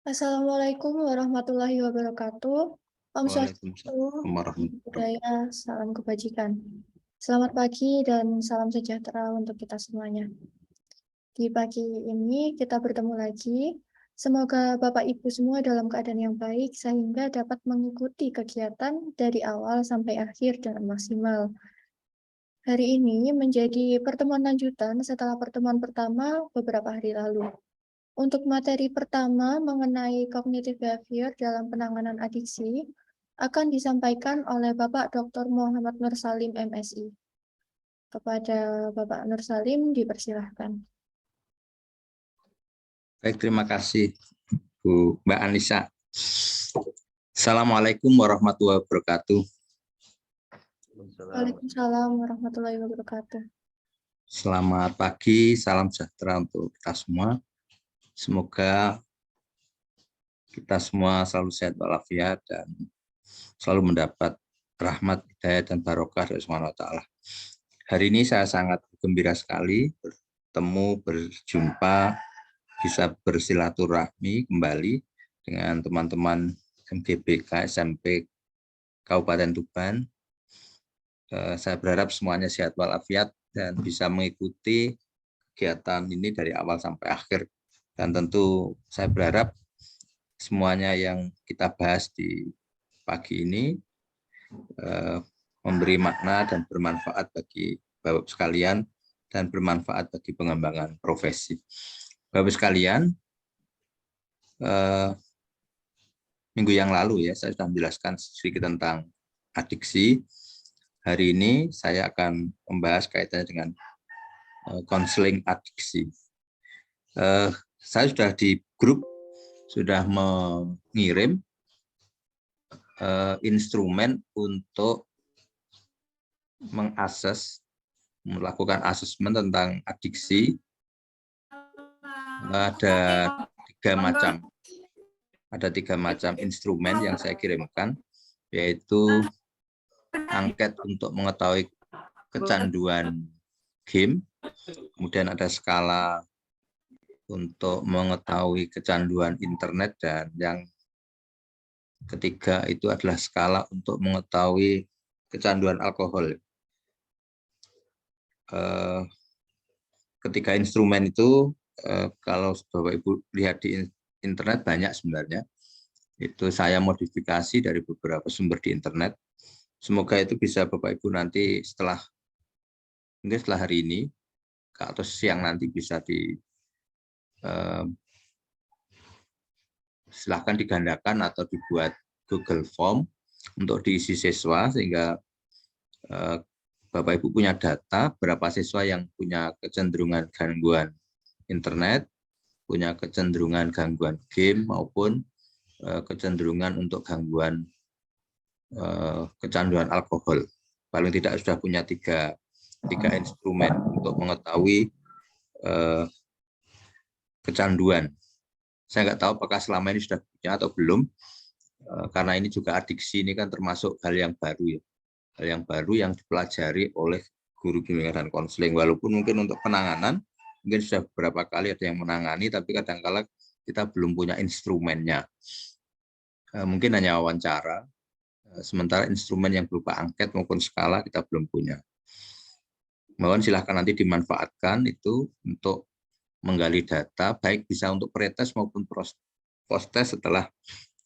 Assalamualaikum warahmatullahi wabarakatuh. Om Swastiastu, Waalaikumsalam Namo warahmatullahi wabarakatuh. Buddhaya, salam kebajikan. Selamat pagi dan salam sejahtera untuk kita semuanya. Di pagi ini kita bertemu lagi. Semoga Bapak Ibu semua dalam keadaan yang baik sehingga dapat mengikuti kegiatan dari awal sampai akhir dengan maksimal. Hari ini menjadi pertemuan lanjutan setelah pertemuan pertama beberapa hari lalu. Untuk materi pertama mengenai cognitive behavior dalam penanganan adiksi akan disampaikan oleh Bapak Dr. Muhammad Nur Salim, MSI. Kepada Bapak Nur Salim dipersilahkan. Baik, terima kasih Bu Mbak Anissa. Assalamualaikum warahmatullahi wabarakatuh. Waalaikumsalam warahmatullahi wabarakatuh. Selamat pagi, salam sejahtera untuk kita semua. Semoga kita semua selalu sehat walafiat dan selalu mendapat rahmat, hidayah, dan barokah dari Subhanahu wa Ta'ala. Hari ini saya sangat gembira sekali bertemu, berjumpa, bisa bersilaturahmi kembali dengan teman-teman MGBK SMP Kabupaten Tuban. Saya berharap semuanya sehat walafiat dan bisa mengikuti kegiatan ini dari awal sampai akhir. Dan tentu saya berharap semuanya yang kita bahas di pagi ini memberi makna dan bermanfaat bagi Bapak sekalian dan bermanfaat bagi pengembangan profesi. Bapak sekalian, minggu yang lalu ya saya sudah menjelaskan sedikit tentang adiksi. Hari ini saya akan membahas kaitannya dengan konseling adiksi. Saya sudah di grup sudah mengirim instrumen untuk melakukan asesmen tentang adiksi. Ada tiga macam instrumen yang saya kirimkan, yaitu angket untuk mengetahui kecanduan game, kemudian ada skala untuk mengetahui kecanduan internet, dan yang ketiga itu adalah skala untuk mengetahui kecanduan alkohol. Ketiga instrumen itu kalau Bapak Ibu lihat di internet banyak sebenarnya. Itu saya modifikasi dari beberapa sumber di internet. Semoga itu bisa Bapak Ibu nanti mungkin setelah hari ini atau siang nanti bisa silahkan digandakan atau dibuat Google Form untuk diisi siswa, sehingga Bapak Ibu punya data berapa siswa yang punya kecenderungan gangguan internet, punya kecenderungan gangguan game, maupun kecenderungan untuk gangguan kecanduan alkohol. Paling tidak sudah punya tiga instrumen untuk mengetahui kecanduan. Saya nggak tahu apakah selama ini sudah punya atau belum, karena ini juga adiksi ini kan termasuk hal yang baru ya, hal yang baru yang dipelajari oleh guru bimbingan dan konseling. Walaupun mungkin untuk penanganan mungkin sudah beberapa kali ada yang menangani, tapi kadang-kala kita belum punya instrumennya. Mungkin hanya wawancara, sementara instrumen yang berupa angket maupun skala kita belum punya. Mohon silahkan nanti dimanfaatkan itu untuk menggali data, baik bisa untuk pretest maupun post-test setelah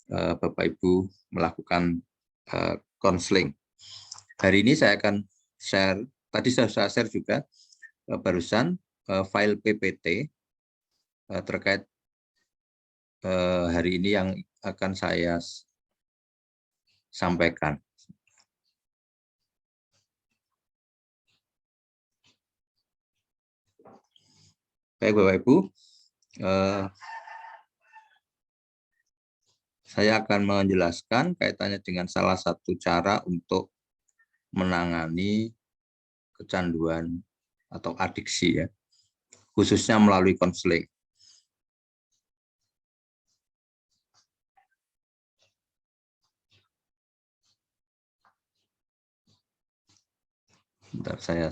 Bapak Ibu melakukan konseling. Hari ini saya akan share, tadi saya share juga barusan file PPT terkait hari ini yang akan saya sampaikan. Baik Bapak Ibu, saya akan menjelaskan kaitannya dengan salah satu cara untuk menangani kecanduan atau adiksi ya, khususnya melalui konseling. Bentar saya.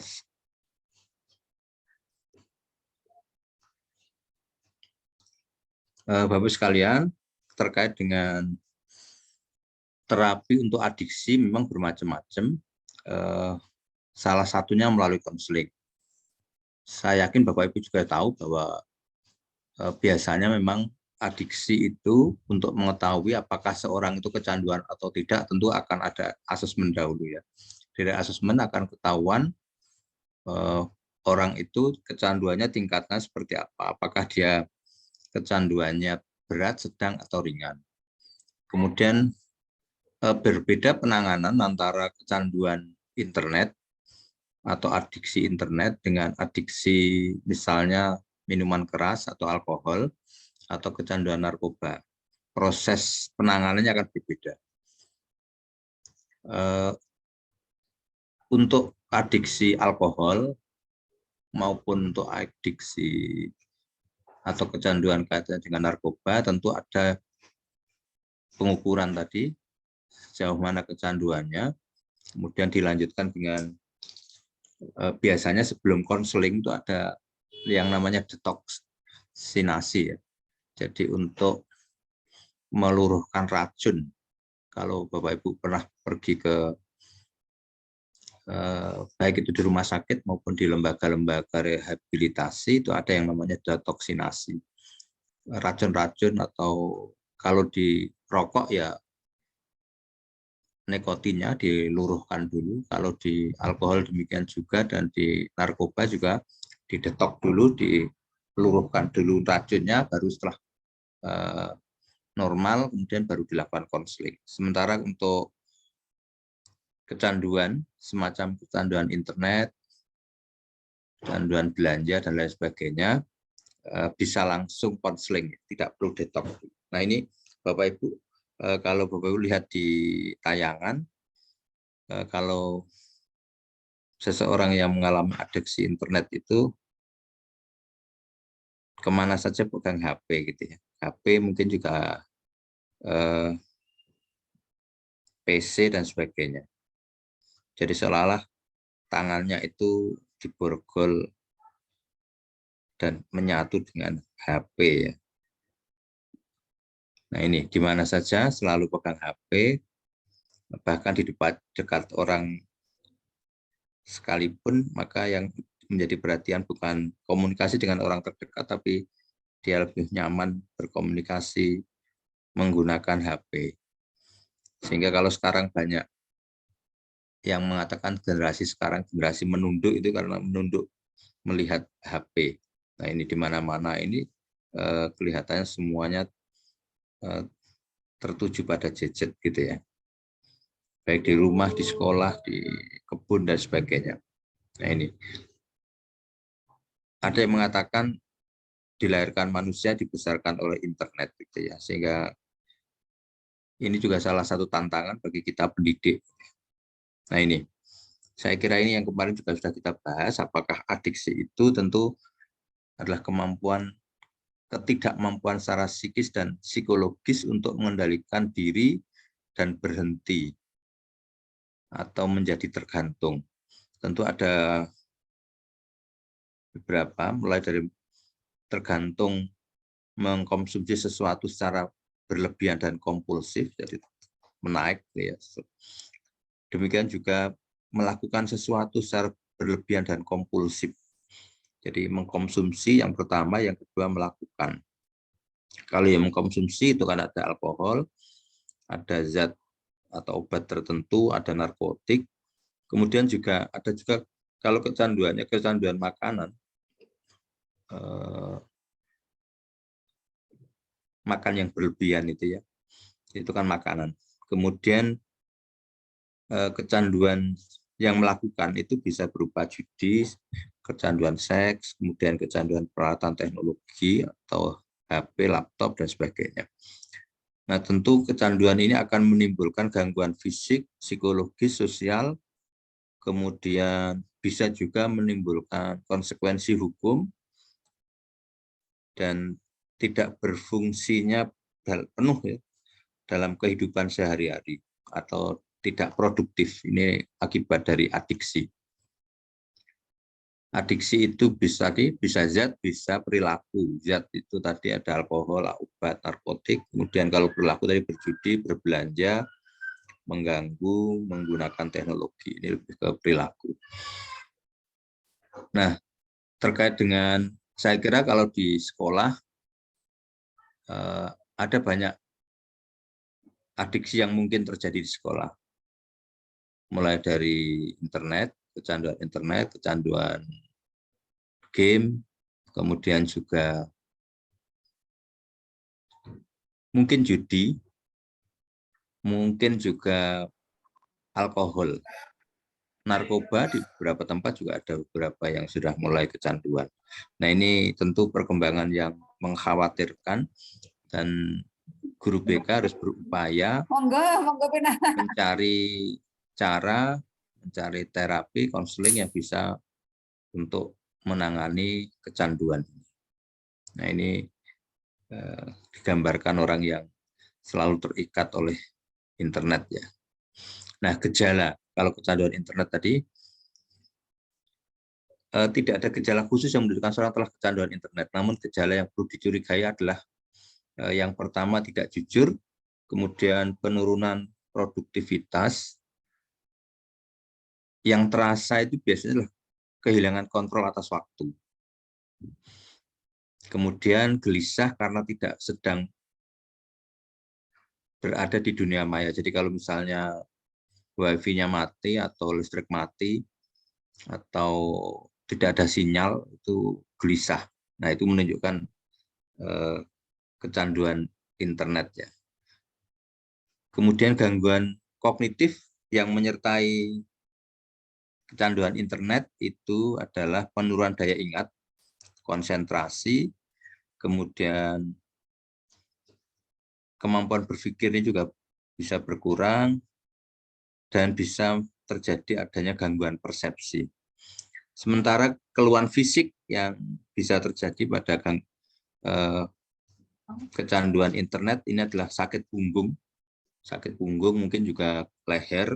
Bapak sekalian, terkait dengan terapi untuk adiksi memang bermacam-macam. Salah satunya melalui konseling. Saya yakin Bapak Ibu juga tahu bahwa biasanya memang adiksi itu untuk mengetahui apakah seorang itu kecanduan atau tidak tentu akan ada asesmen dahulu ya. Dari asesmen akan ketahuan orang itu kecanduannya tingkatnya seperti apa. Apakah dia kecanduannya berat, sedang, atau ringan. Kemudian berbeda penanganan antara kecanduan internet atau adiksi internet dengan adiksi misalnya minuman keras atau alkohol atau kecanduan narkoba. Proses penanganannya akan berbeda. Untuk adiksi alkohol maupun untuk adiksi atau kecanduan kaitannya dengan narkoba tentu ada pengukuran tadi sejauh mana kecanduannya, kemudian dilanjutkan dengan biasanya sebelum konseling itu ada yang namanya detoksinasi ya. Jadi untuk meluruhkan racun, kalau Bapak Ibu pernah pergi ke baik itu di rumah sakit maupun di lembaga-lembaga rehabilitasi itu ada yang namanya detoksinasi. Racun-racun atau kalau di rokok ya nikotinnya diluruhkan dulu, kalau di alkohol demikian juga, dan di narkoba juga didetok dulu, diluruhkan dulu racunnya, baru setelah normal kemudian baru dilakukan konseling. Sementara untuk kecanduan semacam kecanduan internet, kecanduan belanja dan lain sebagainya bisa langsung konseling, tidak perlu detok. Nah ini Bapak Ibu, kalau Bapak Ibu lihat di tayangan, kalau seseorang yang mengalami adiksi internet itu kemana saja pegang HP gitu ya. HP mungkin juga PC dan sebagainya. Jadi seolah-olah tangannya itu diborgol dan menyatu dengan HP ya. Nah ini di mana saja selalu pegang HP, bahkan di dekat orang sekalipun, maka yang menjadi perhatian bukan komunikasi dengan orang terdekat, tapi dia lebih nyaman berkomunikasi menggunakan HP. Sehingga kalau sekarang banyak yang mengatakan generasi sekarang generasi menunduk, itu karena menunduk melihat HP. Nah ini di mana-mana ini kelihatannya semuanya tertuju pada gadget gitu ya. Baik di rumah, di sekolah, di kebun dan sebagainya. Nah ini ada yang mengatakan dilahirkan manusia dibesarkan oleh internet gitu ya, sehingga ini juga salah satu tantangan bagi kita pendidik. Nah ini saya kira ini yang kemarin juga sudah kita bahas, apakah adiksi itu tentu adalah ketidakmampuan secara psikis dan psikologis untuk mengendalikan diri dan berhenti atau menjadi tergantung. Tentu ada beberapa, mulai dari tergantung mengkonsumsi sesuatu secara berlebihan dan kompulsif, jadi menaik ya. Demikian juga melakukan sesuatu secara berlebihan dan kompulsif. Jadi mengkonsumsi yang pertama, yang kedua melakukan. Kalau yang mengkonsumsi itu kan ada alkohol, ada zat atau obat tertentu, ada narkotik. Kemudian juga ada juga kalau kecanduannya kecanduan makanan, makan yang berlebihan itu ya, itu kan makanan. Kemudian kecanduan yang melakukan itu bisa berupa judi, kecanduan seks, kemudian kecanduan peralatan teknologi atau HP, laptop, dan sebagainya. Nah, tentu kecanduan ini akan menimbulkan gangguan fisik, psikologis, sosial, kemudian bisa juga menimbulkan konsekuensi hukum, dan tidak berfungsinya penuh ya dalam kehidupan sehari-hari atau tidak produktif. Ini akibat dari adiksi. Adiksi itu bisa zat, bisa perilaku. Zat itu tadi ada alkohol, obat, narkotik. Kemudian kalau perilaku tadi berjudi, berbelanja, mengganggu, menggunakan teknologi. Ini lebih ke perilaku. Nah, terkait dengan, saya kira kalau di sekolah ada banyak adiksi yang mungkin terjadi di sekolah. Mulai dari internet, kecanduan game, kemudian juga mungkin judi, mungkin juga alkohol, narkoba di beberapa tempat juga ada beberapa yang sudah mulai kecanduan. Nah, ini tentu perkembangan yang mengkhawatirkan dan guru BK harus berupaya mencari cara, mencari terapi, konseling yang bisa untuk menangani kecanduan. Nah, ini digambarkan orang yang selalu terikat oleh internet ya. Nah, gejala kalau kecanduan internet tadi tidak ada gejala khusus yang menunjukkan seorang telah kecanduan internet. Namun gejala yang perlu dicurigai adalah yang pertama tidak jujur, kemudian penurunan produktivitas, yang terasa itu biasanya adalah kehilangan kontrol atas waktu. Kemudian gelisah karena tidak sedang berada di dunia maya. Jadi kalau misalnya wifi-nya mati atau listrik mati atau tidak ada sinyal, itu gelisah. Nah, itu menunjukkan kecanduan internet ya. Kemudian gangguan kognitif yang menyertai kecanduan internet itu adalah penurunan daya ingat, konsentrasi, kemudian kemampuan berpikirnya juga bisa berkurang, dan bisa terjadi adanya gangguan persepsi. Sementara keluhan fisik yang bisa terjadi pada kecanduan internet ini adalah sakit punggung mungkin juga leher,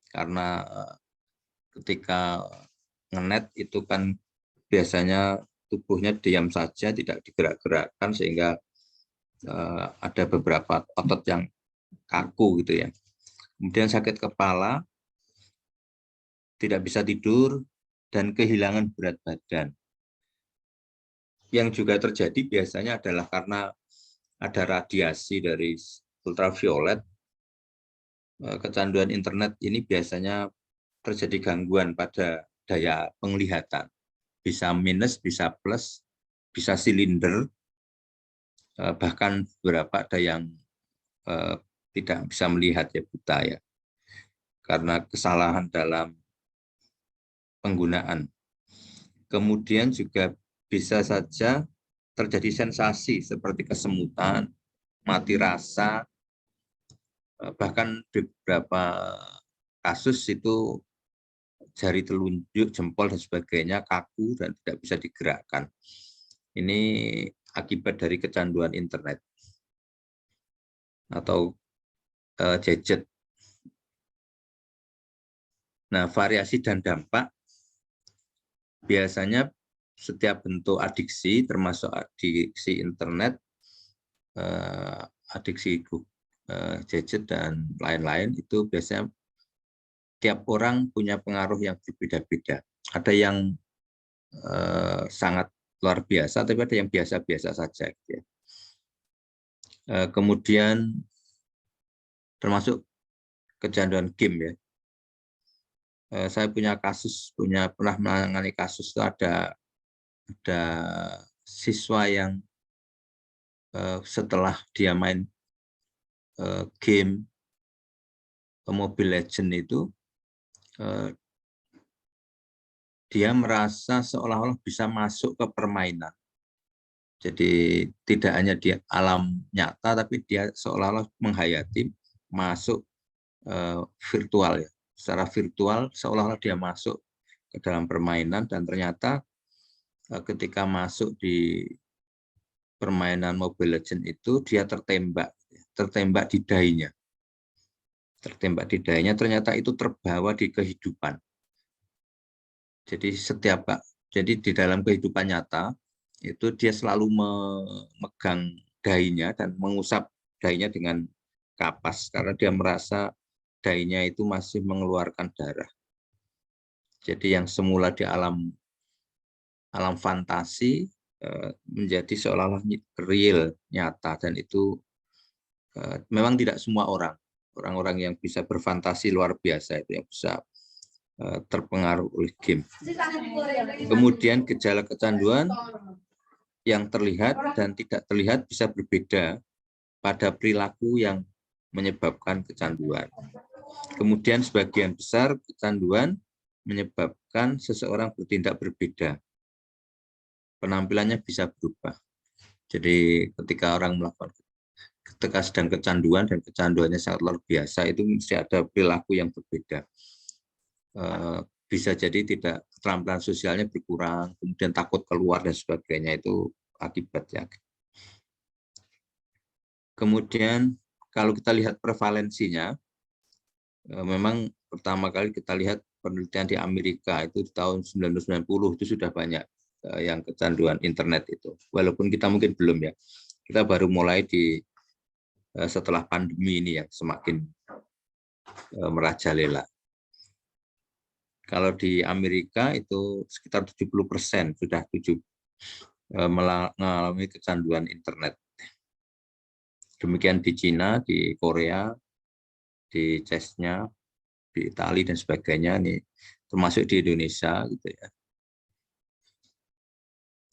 karena ketika ngenet itu kan biasanya tubuhnya diam saja, tidak digerak-gerakkan, sehingga ada beberapa otot yang kaku gitu ya. Kemudian sakit kepala, tidak bisa tidur, dan kehilangan berat badan. Yang juga terjadi biasanya adalah karena ada radiasi dari ultraviolet. Kecanduan internet ini biasanya terjadi gangguan pada daya penglihatan. Bisa minus, bisa plus, bisa silinder, bahkan beberapa ada yang tidak bisa melihat ya, buta ya, karena kesalahan dalam penggunaan. Kemudian juga bisa saja terjadi sensasi seperti kesemutan, mati rasa, bahkan di beberapa kasus itu jari telunjuk, jempol, dan sebagainya kaku dan tidak bisa digerakkan. Ini akibat dari kecanduan internet atau gadget. Nah, variasi dan dampak biasanya setiap bentuk adiksi, termasuk adiksi internet, adiksi gadget, dan lain-lain, itu biasanya tiap orang punya pengaruh yang berbeda-beda. Ada yang sangat luar biasa, tapi ada yang biasa-biasa saja. Ya. Kemudian termasuk kecanduan game ya. Saya pernah menangani kasus itu ada siswa yang setelah dia main game Mobile Legends itu, dia merasa seolah-olah bisa masuk ke permainan. Jadi tidak hanya di alam nyata, tapi dia seolah-olah menghayati, masuk virtual ya. Secara virtual seolah-olah dia masuk ke dalam permainan, dan ternyata ketika masuk di permainan Mobile Legends itu dia tertembak di dahinya. Ternyata itu terbawa di kehidupan. Jadi jadi di dalam kehidupan nyata itu dia selalu memegang dahinya dan mengusap dahinya dengan kapas karena dia merasa dahinya itu masih mengeluarkan darah. Jadi yang semula di alam fantasi menjadi seolah-olah real, nyata, dan itu memang tidak semua orang-orang yang bisa berfantasi luar biasa itu yang bisa terpengaruh oleh game. Kemudian gejala kecanduan yang terlihat dan tidak terlihat bisa berbeda pada perilaku yang menyebabkan kecanduan. Kemudian sebagian besar kecanduan menyebabkan seseorang bertindak berbeda. Penampilannya bisa berubah. Jadi ketika orang ketika sedang kecanduan dan kecanduannya sangat luar biasa, itu mesti ada perilaku yang berbeda. Bisa jadi tidak keterampilan sosialnya berkurang, kemudian takut keluar dan sebagainya, itu akibatnya. Kemudian kalau kita lihat prevalensinya, memang pertama kali kita lihat penelitian di Amerika itu di tahun 1990 itu sudah banyak yang kecanduan internet itu. Walaupun kita mungkin belum ya, kita baru mulai setelah pandemi ini yang semakin merajalela. Kalau di Amerika itu sekitar 70% sudah mengalami kecanduan internet. Demikian di Cina, di Korea, di Chechnya, di Italia dan sebagainya, ini termasuk di Indonesia gitu ya.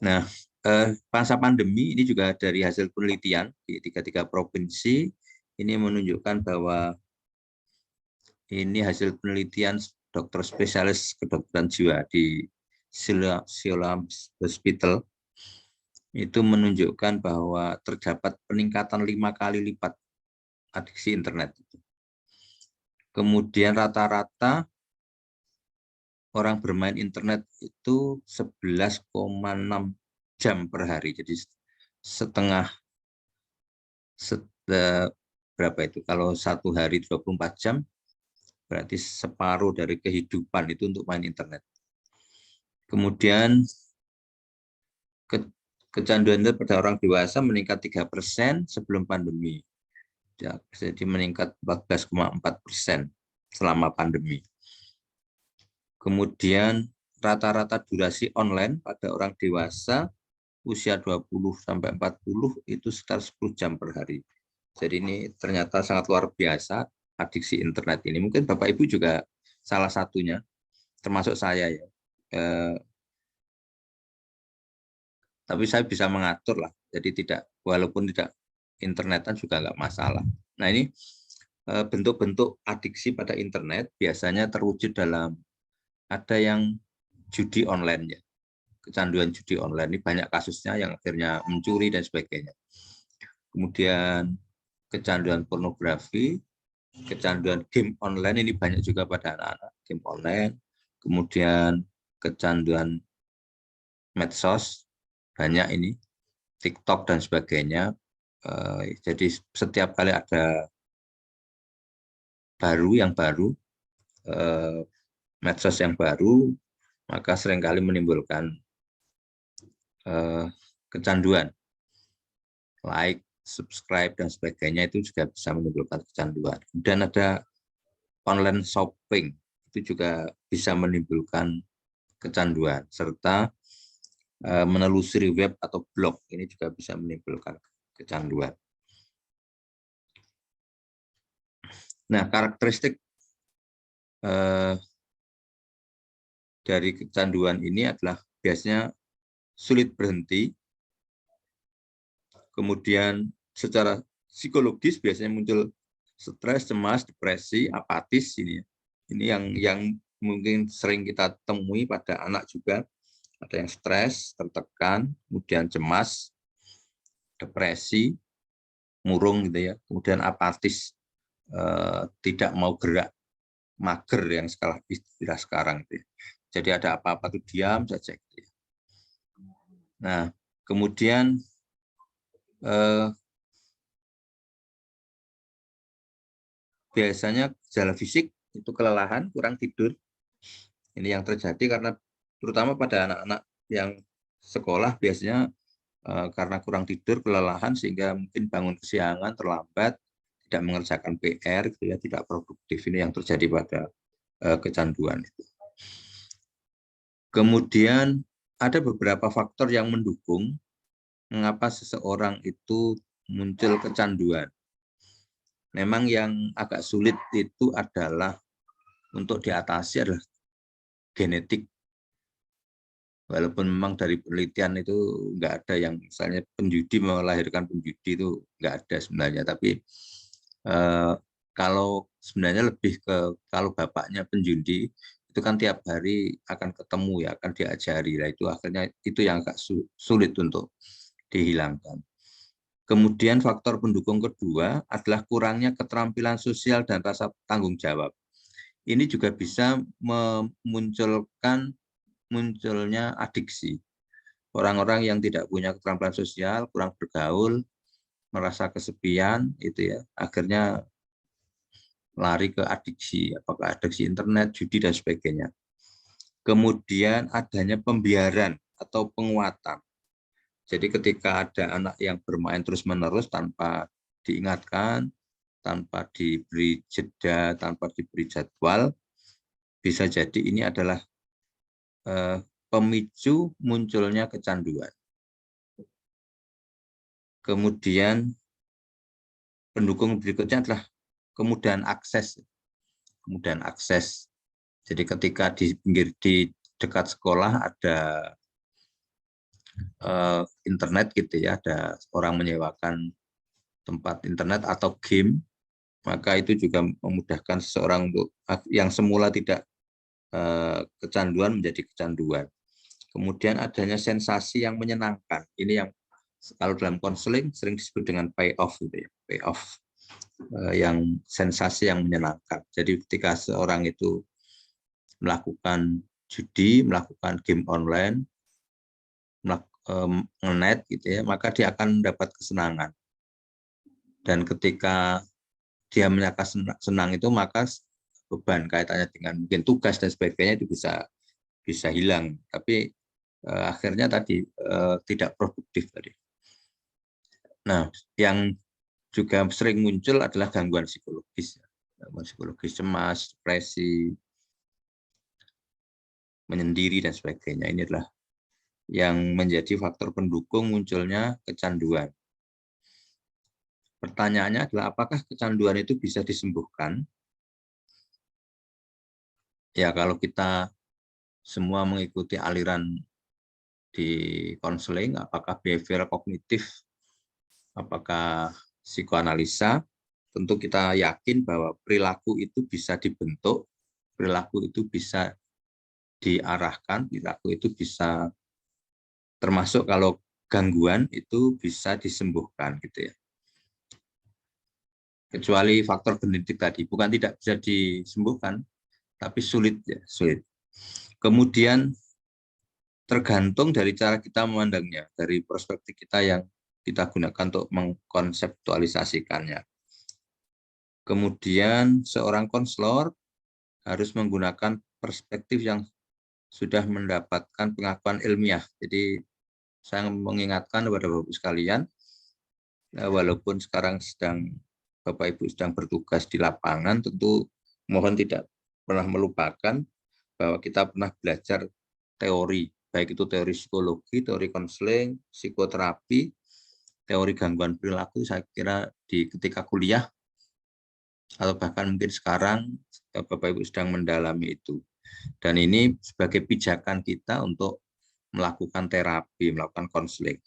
Nah, masa pandemi ini juga dari hasil penelitian di 33 provinsi ini menunjukkan bahwa ini hasil penelitian dokter spesialis kedokteran jiwa di Siloam Hospital itu menunjukkan bahwa terdapat peningkatan 5 kali lipat adiksi internet. Kemudian rata-rata orang bermain internet itu 11,6 jam per hari. Jadi berapa itu? Kalau satu hari 24 jam, berarti separuh dari kehidupan itu untuk main internet. Kemudian kecanduan pada orang dewasa meningkat 3% sebelum pandemi. Jadi meningkat 14,4% selama pandemi. Kemudian rata-rata durasi online pada orang dewasa usia 20-40 itu sekitar 10 jam per hari. Jadi ini ternyata sangat luar biasa adiksi internet ini. Mungkin Bapak Ibu juga salah satunya, termasuk saya ya. Tapi saya bisa mengatur lah. Jadi walaupun tidak internetan juga nggak masalah. Nah ini bentuk-bentuk adiksi pada internet biasanya terwujud dalam ada yang judi online ya. Kecanduan judi online ini banyak kasusnya yang akhirnya mencuri dan sebagainya. Kemudian kecanduan pornografi, kecanduan game online ini banyak juga pada anak-anak, game online. Kemudian kecanduan medsos, banyak ini, TikTok dan sebagainya. Jadi setiap kali ada yang baru, medsos yang baru, maka seringkali menimbulkan kecanduan. Like, subscribe, dan sebagainya itu juga bisa menimbulkan kecanduan. Kemudian ada online shopping, itu juga bisa menimbulkan kecanduan. Serta menelusuri web atau blog, ini juga bisa menimbulkan kecanduan. Nah, karakteristik dari kecanduan ini adalah biasanya sulit berhenti, kemudian secara psikologis biasanya muncul stres, cemas, depresi, apatis ini. Ini yang mungkin sering kita temui pada anak juga. Ada yang stres, tertekan, kemudian cemas, depresi, murung gitu ya, kemudian apatis, tidak mau gerak, mager yang istilah sekarang gitu ya. Jadi ada apa-apa tuh diam saja gitu ya. Nah, kemudian biasanya gejala fisik itu kelelahan, kurang tidur. Ini yang terjadi karena terutama pada anak-anak yang sekolah biasanya karena kurang tidur, kelelahan, sehingga mungkin bangun kesiangan, terlambat, tidak mengerjakan PR, gitu ya, tidak produktif. Ini yang terjadi pada kecanduan. Kemudian ada beberapa faktor yang mendukung mengapa seseorang itu muncul kecanduan. Memang yang agak sulit itu adalah untuk diatasi adalah genetik. Walaupun memang dari penelitian itu nggak ada yang misalnya penjudi melahirkan penjudi, itu nggak ada sebenarnya. Tapi kalau sebenarnya lebih ke kalau bapaknya penjudi itu kan tiap hari akan ketemu ya, akan diajari. Nah, itu akhirnya itu yang agak sulit untuk dihilangkan. Kemudian faktor pendukung kedua adalah kurangnya keterampilan sosial dan rasa tanggung jawab. Ini juga bisa munculnya adiksi. Orang-orang yang tidak punya keterampilan sosial, kurang bergaul, merasa kesepian, itu ya, akhirnya lari ke adiksi, apakah adiksi internet, judi, dan sebagainya. Kemudian adanya pembiaran atau penguatan. Jadi ketika ada anak yang bermain terus-menerus tanpa diingatkan, tanpa diberi jeda, tanpa diberi jadwal, bisa jadi ini adalah pemicu munculnya kecanduan. Kemudian pendukung berikutnya adalah kemudahan akses. Kemudahan akses. Jadi ketika di dekat sekolah ada internet gitu ya, ada orang menyewakan tempat internet atau game, maka itu juga memudahkan seseorang untuk yang semula tidak kecanduan menjadi kecanduan. Kemudian adanya sensasi yang menyenangkan. Ini yang kalau dalam konseling sering disebut dengan payoff gitu ya, payoff, yang sensasi yang menyenangkan. Jadi ketika seorang itu melakukan judi, melakukan game online, nge-net gitu ya, maka dia akan mendapat kesenangan. Dan ketika dia merasakan senang itu, maka beban kaitannya dengan mungkin tugas dan sebagainya itu bisa hilang. Tapi akhirnya tadi tidak produktif tadi. Nah, yang juga sering muncul adalah gangguan psikologis, gangguan psikologis, cemas, depresi, menyendiri dan sebagainya. Ini adalah yang menjadi faktor pendukung munculnya kecanduan. Pertanyaannya adalah apakah kecanduan itu bisa disembuhkan? Ya, kalau kita semua mengikuti aliran di konseling, apakah behavioral kognitif, apakah psikoanalisa, tentu kita yakin bahwa perilaku itu bisa dibentuk, perilaku itu bisa diarahkan, perilaku itu bisa, termasuk kalau gangguan itu bisa disembuhkan gitu ya. Kecuali faktor genetik tadi, bukan tidak bisa disembuhkan, tapi sulit ya, sulit. Kemudian tergantung dari cara kita memandangnya, dari perspektif kita yang kita gunakan untuk mengkonseptualisasikannya. Kemudian seorang konselor harus menggunakan perspektif yang sudah mendapatkan pengakuan ilmiah. Jadi saya mengingatkan kepada Bapak-Ibu sekalian, walaupun sekarang Bapak Ibu sedang bertugas di lapangan, tentu mohon tidak pernah melupakan bahwa kita pernah belajar teori, baik itu teori psikologi, teori konseling, psikoterapi, teori gangguan perilaku. Saya kira ketika kuliah atau bahkan mungkin sekarang Bapak Ibu sedang mendalami itu. Dan ini sebagai pijakan kita untuk melakukan terapi, melakukan konseling.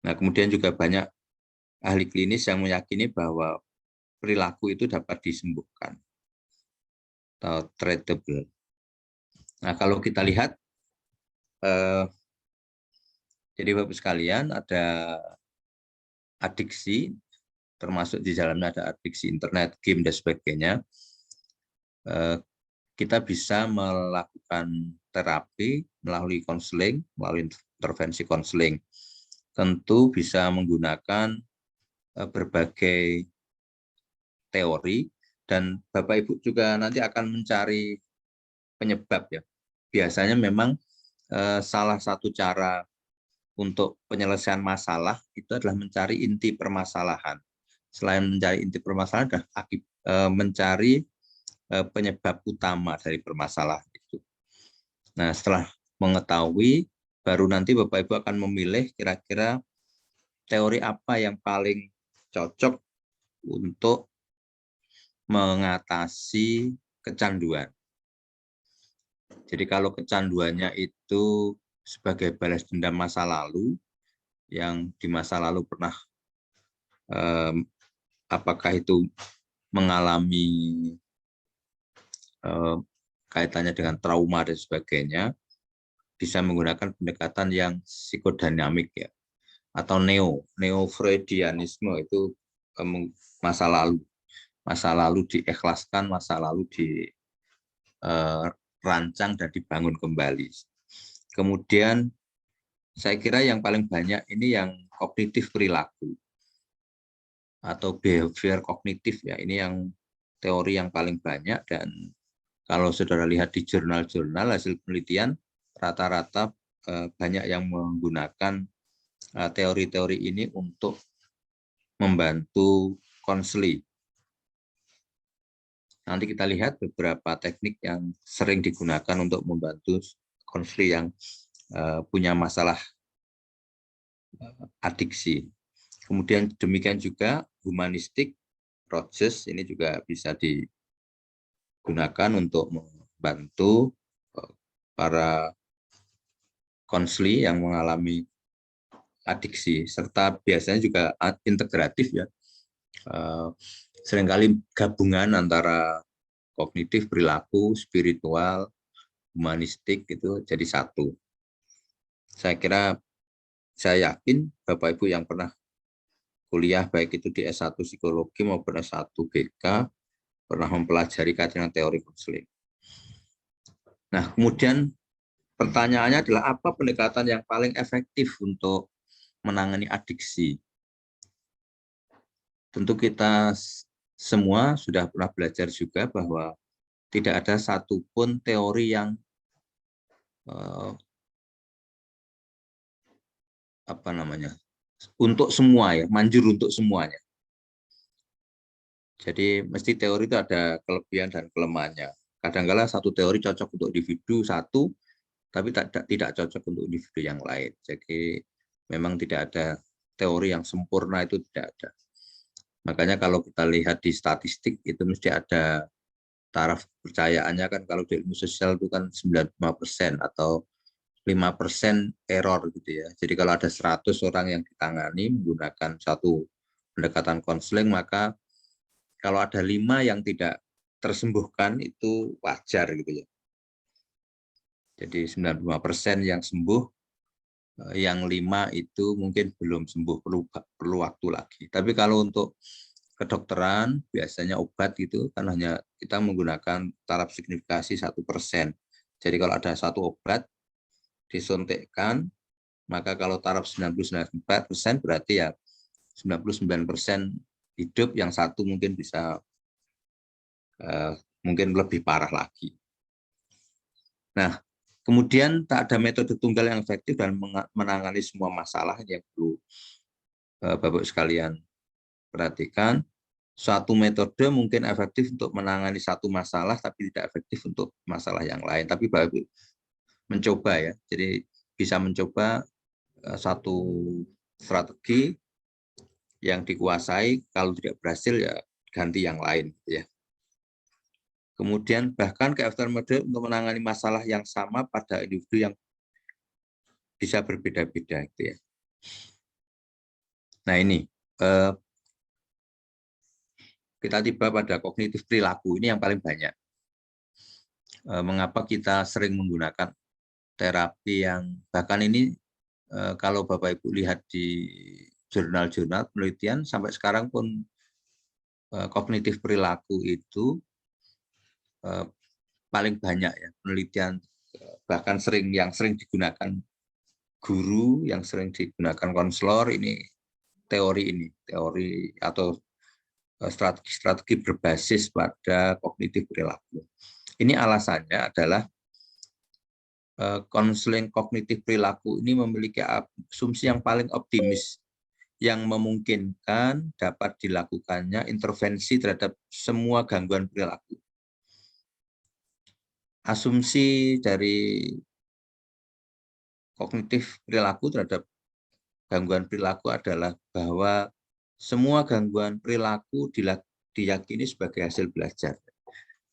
Nah, kemudian juga banyak ahli klinis yang meyakini bahwa perilaku itu dapat disembuhkan atau treatable. Nah, kalau kita lihat, jadi Bapak sekalian, ada adiksi, termasuk di dalamnya ada adiksi internet, game, dan sebagainya. Kita bisa melakukan terapi melalui konseling, melalui intervensi konseling. Tentu bisa menggunakan berbagai teori, dan Bapak Ibu juga nanti akan mencari penyebab ya. Biasanya memang salah satu cara untuk penyelesaian masalah itu adalah mencari inti permasalahan. Selain mencari inti permasalahan, adalah mencari penyebab utama dari permasalahan itu. Nah, setelah mengetahui, baru nanti Bapak Ibu akan memilih kira-kira teori apa yang paling cocok untuk mengatasi kecanduan. Jadi kalau kecanduannya itu sebagai balas dendam masa lalu, yang di masa lalu pernah apakah itu mengalami kaitannya dengan trauma dan sebagainya, bisa menggunakan pendekatan yang psikodinamik ya, atau neo-freudianisme itu masa lalu diikhlaskan, masa lalu dirancang dan dibangun kembali. Kemudian saya kira yang paling banyak ini yang kognitif perilaku atau behavior kognitif ya, ini yang teori yang paling banyak. Dan kalau saudara lihat di jurnal-jurnal hasil penelitian, rata-rata banyak yang menggunakan teori-teori ini untuk membantu konseling. Nanti kita lihat beberapa teknik yang sering digunakan untuk membantu konseling yang punya masalah adiksi. Kemudian demikian juga humanistik proses ini juga bisa digunakan untuk membantu para konseling yang mengalami adiksi, serta biasanya juga integratif ya. Seringkali gabungan antara kognitif, perilaku, spiritual, humanistik itu jadi satu. Saya kira, saya yakin Bapak Ibu yang pernah kuliah baik itu di S1 psikologi maupun S1 GK pernah mempelajari kaitan teori konseling. Nah, kemudian pertanyaannya adalah apa pendekatan yang paling efektif untuk menangani adiksi? Tentu kita semua sudah pernah belajar juga bahwa tidak ada satupun teori yang untuk semua ya, manjur untuk semuanya. Jadi mesti teori itu ada kelebihan dan kelemahannya. Kadang-kala satu teori cocok untuk individu satu, tapi tidak cocok untuk individu yang lain. Jadi memang tidak ada teori yang sempurna, itu tidak ada. Makanya kalau kita lihat di statistik itu mesti ada taraf kepercayaannya kan, kalau di ilmu sosial itu kan 95% atau 5% error gitu ya. Jadi kalau ada 100 orang yang ditangani menggunakan satu pendekatan konseling, maka kalau ada 5 yang tidak tersembuhkan itu wajar gitu ya. Jadi 95% yang sembuh, yang 5 itu mungkin belum sembuh, perlu waktu lagi. Tapi kalau untuk kedokteran biasanya obat itu kan hanya kita menggunakan taraf signifikasi 1%. Jadi kalau ada satu obat disuntikkan, maka kalau taraf 99% berarti ya 99% hidup, yang satu mungkin bisa mungkin lebih parah lagi. Nah, kemudian tak ada metode tunggal yang efektif dan menangani semua masalah yang perlu Bapak sekalian perhatikan. Suatu metode mungkin efektif untuk menangani satu masalah, tapi tidak efektif untuk masalah yang lain. Tapi Bapak mencoba ya, jadi bisa mencoba satu strategi yang dikuasai, kalau tidak berhasil ya ganti yang lain ya. Kemudian bahkan keefektifan metode untuk menangani masalah yang sama pada individu yang bisa berbeda-beda gitu ya. Nah ini kita tiba pada kognitif perilaku, ini yang paling banyak. Mengapa kita sering menggunakan terapi yang bahkan ini kalau Bapak Ibu lihat di jurnal-jurnal penelitian sampai sekarang pun kognitif perilaku itu paling banyak ya penelitian, bahkan yang sering digunakan guru, yang sering digunakan konselor, ini teori atau strategi berbasis pada kognitif perilaku. Ini alasannya adalah konseling kognitif perilaku ini memiliki asumsi yang paling optimis yang memungkinkan dapat dilakukannya intervensi terhadap semua gangguan perilaku. Asumsi dari kognitif perilaku terhadap gangguan perilaku adalah bahwa semua gangguan perilaku diyakini sebagai hasil belajar.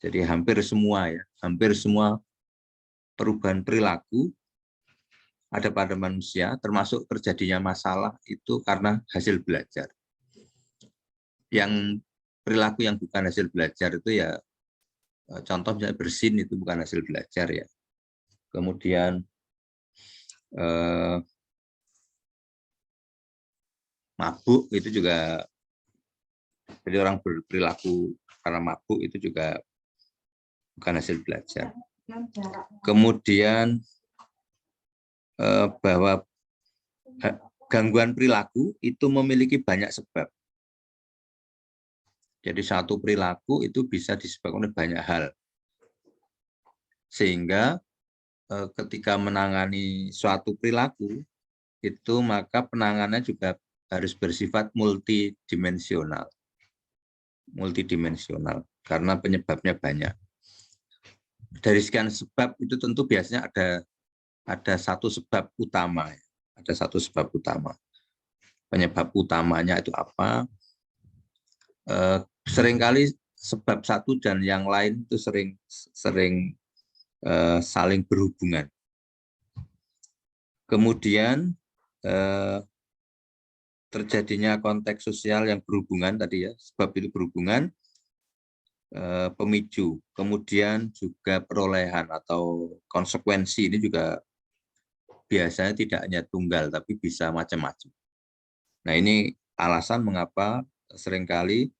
Jadi hampir semua perubahan perilaku ada pada manusia, termasuk terjadinya masalah itu karena hasil belajar. Yang perilaku yang bukan hasil belajar itu ya, contoh misalnya bersin itu bukan hasil belajar ya. Kemudian mabuk itu juga, jadi orang berperilaku karena mabuk itu juga bukan hasil belajar. Kemudian bahwa gangguan perilaku itu memiliki banyak sebab. Jadi satu perilaku itu bisa disebabkan oleh banyak hal. Sehingga ketika menangani suatu perilaku, itu maka penanganannya juga harus bersifat multidimensional. Multidimensional, karena penyebabnya banyak. Dari sekian sebab itu tentu biasanya ada satu sebab utama. Ada satu sebab utama. Penyebab utamanya itu apa? Seringkali sebab satu dan yang lain itu sering saling berhubungan. Kemudian terjadinya konteks sosial yang berhubungan tadi ya, sebab itu berhubungan, pemicu, kemudian juga perolehan atau konsekuensi ini juga biasanya tidak hanya tunggal tapi bisa macam-macam. Nah, ini alasan mengapa seringkali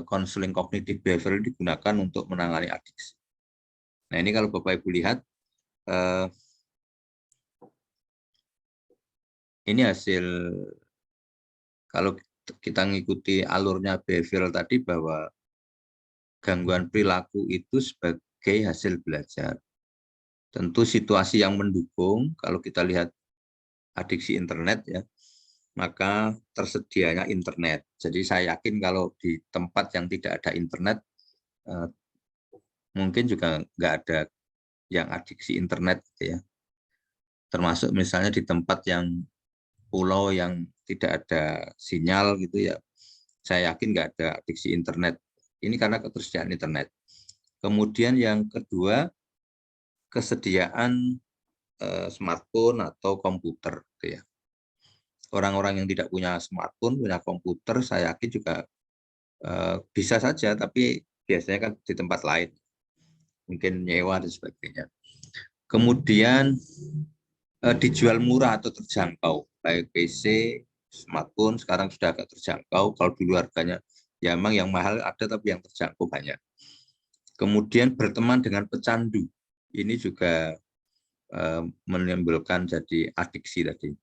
konseling kognitif behavioral digunakan untuk menangani adiksi. Nah, ini kalau Bapak Ibu lihat, ini hasil, kalau kita mengikuti alurnya behavioral tadi, bahwa gangguan perilaku itu sebagai hasil belajar. Tentu situasi yang mendukung, kalau kita lihat adiksi internet ya, maka tersedianya internet. Jadi saya yakin kalau di tempat yang tidak ada internet, mungkin juga nggak ada yang adiksi internet gitu ya. Termasuk misalnya di tempat yang pulau yang tidak ada sinyal gitu ya, saya yakin nggak ada adiksi internet. Ini karena ketersediaan internet. Kemudian yang kedua, kesediaan smartphone atau komputer gitu ya. Orang-orang yang tidak punya smartphone, punya komputer, saya yakin juga bisa saja, tapi biasanya kan di tempat lain, mungkin nyewa dan sebagainya. Kemudian dijual murah atau terjangkau, baik PC, smartphone sekarang sudah agak terjangkau. Kalau dulu harganya ya memang yang mahal ada, tapi yang terjangkau banyak. Kemudian berteman dengan pecandu, ini juga menimbulkan jadi adiksi tadi.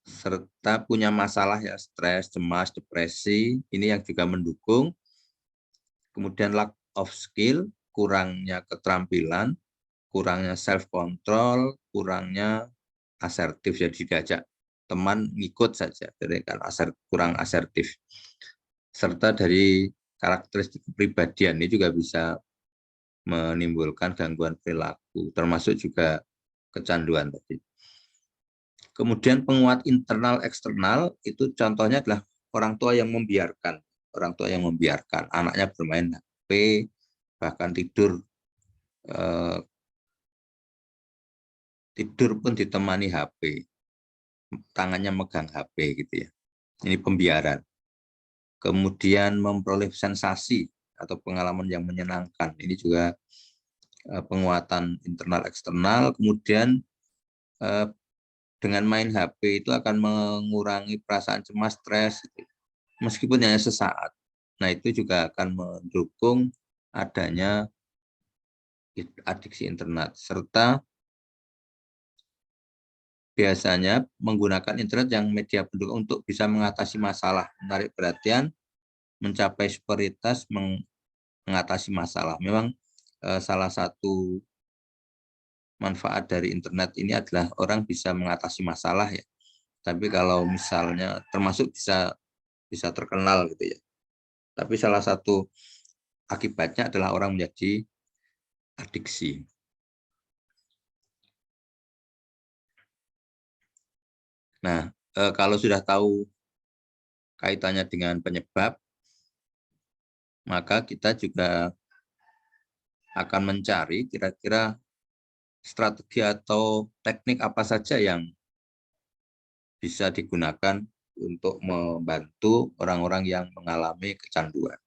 Serta punya masalah ya, stres, cemas, depresi, ini yang juga mendukung. Kemudian lack of skill, kurangnya keterampilan, kurangnya self control, kurangnya asertif, jadi diajak teman ngikut saja, jadi kan kurang asertif. Serta dari karakteristik kepribadian ini juga bisa menimbulkan gangguan perilaku, termasuk juga kecanduan tadi. Kemudian penguat internal eksternal itu contohnya adalah orang tua yang membiarkan anaknya bermain HP, bahkan tidur pun ditemani HP, tangannya megang HP gitu ya. Ini pembiaran. Kemudian memperoleh sensasi atau pengalaman yang menyenangkan, ini juga penguatan internal eksternal. Kemudian dengan main HP itu akan mengurangi perasaan cemas, stres, meskipun hanya sesaat. Nah, itu juga akan mendukung adanya adiksi internet. Serta biasanya menggunakan internet yang media pendukung untuk bisa mengatasi masalah, menarik perhatian, mencapai superioritas, mengatasi masalah. Memang salah satu manfaat dari internet ini adalah orang bisa mengatasi masalah ya. Tapi kalau misalnya termasuk bisa terkenal gitu ya. Tapi salah satu akibatnya adalah orang menjadi adiksi. Nah, kalau sudah tahu kaitannya dengan penyebab, maka kita juga akan mencari kira-kira strategi atau teknik apa saja yang bisa digunakan untuk membantu orang-orang yang mengalami kecanduan.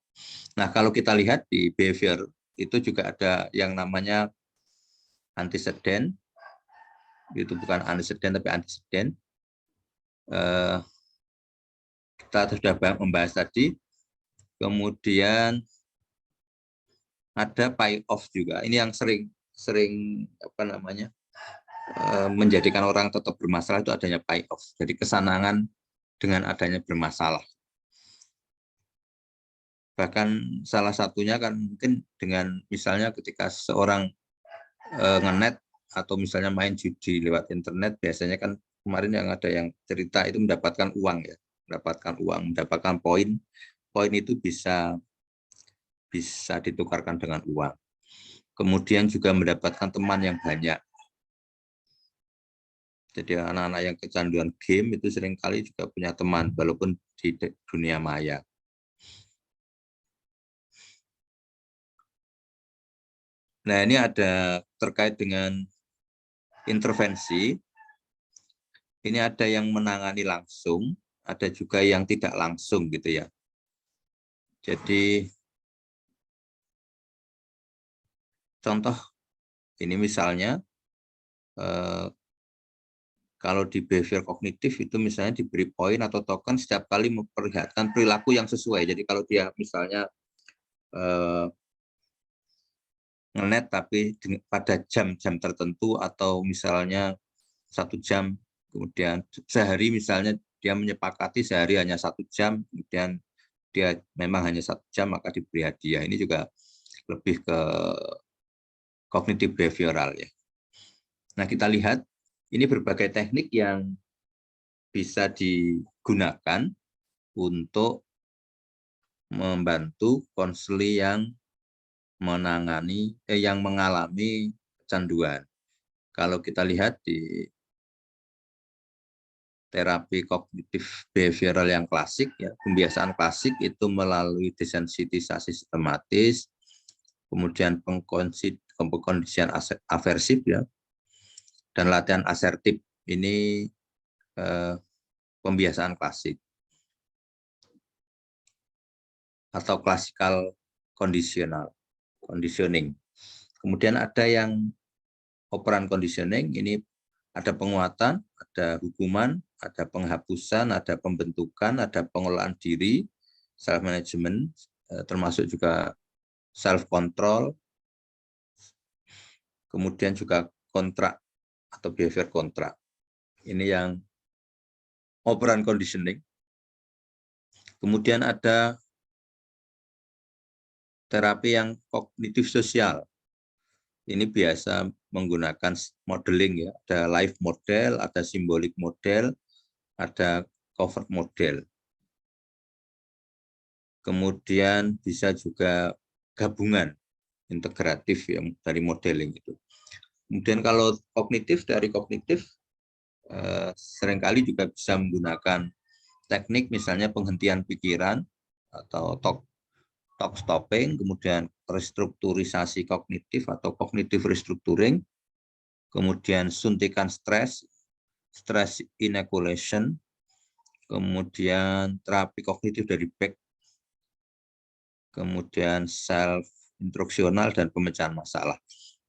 Nah, kalau kita lihat di behavior, itu juga ada yang namanya antiseden, itu bukan antiseden tapi antiseden. Kita sudah membahas tadi, kemudian ada pay off juga. Ini yang sering menjadikan orang tetap bermasalah itu adanya pay off. Jadi kesenangan dengan adanya bermasalah. Bahkan salah satunya kan mungkin dengan misalnya ketika seseorang ngenet atau misalnya main judi lewat internet, biasanya kan kemarin yang ada yang cerita itu mendapatkan uang ya, mendapatkan poin. Poin itu bisa ditukarkan dengan uang. Kemudian juga mendapatkan teman yang banyak. Jadi anak-anak yang kecanduan game itu seringkali juga punya teman, walaupun di dunia maya. Nah, ini ada terkait dengan intervensi. Ini ada yang menangani langsung, ada juga yang tidak langsung gitu ya. Jadi contoh ini misalnya kalau di behavior kognitif itu misalnya diberi poin atau token setiap kali memperlihatkan perilaku yang sesuai. Jadi kalau dia misalnya ngenet tapi pada jam-jam tertentu atau misalnya 1 jam, kemudian sehari misalnya dia menyepakati sehari hanya 1 jam, kemudian dia memang hanya 1 jam maka diberi hadiah. Ini juga lebih ke kognitif behavioral ya. Nah, kita lihat ini berbagai teknik yang bisa digunakan untuk membantu konseli yang yang mengalami kecanduan. Kalau kita lihat di terapi kognitif behavioral yang klasik ya, pembiasaan klasik itu melalui desensitisasi sistematis, kemudian pengkondisian aversif ya, dan latihan asertif. Ini pembiasaan klasik atau klasikal conditioning. Kemudian ada yang operan conditioning, ini ada penguatan, ada hukuman, ada penghapusan, ada pembentukan, ada pengelolaan diri, self management, termasuk juga self control, kemudian juga kontrak atau behavior kontrak. Ini yang operan conditioning. Kemudian ada terapi yang kognitif sosial. Ini biasa menggunakan modeling ya, ada live model, ada simbolik model, ada cover model. Kemudian bisa juga gabungan integratif yang dari modeling itu. Kemudian kalau dari kognitif seringkali juga bisa menggunakan teknik misalnya penghentian pikiran atau talk stopping, kemudian restrukturisasi kognitif atau cognitive restructuring, kemudian suntikan stress inoculation, kemudian terapi kognitif dari Beck, kemudian self instruksional dan pemecahan masalah.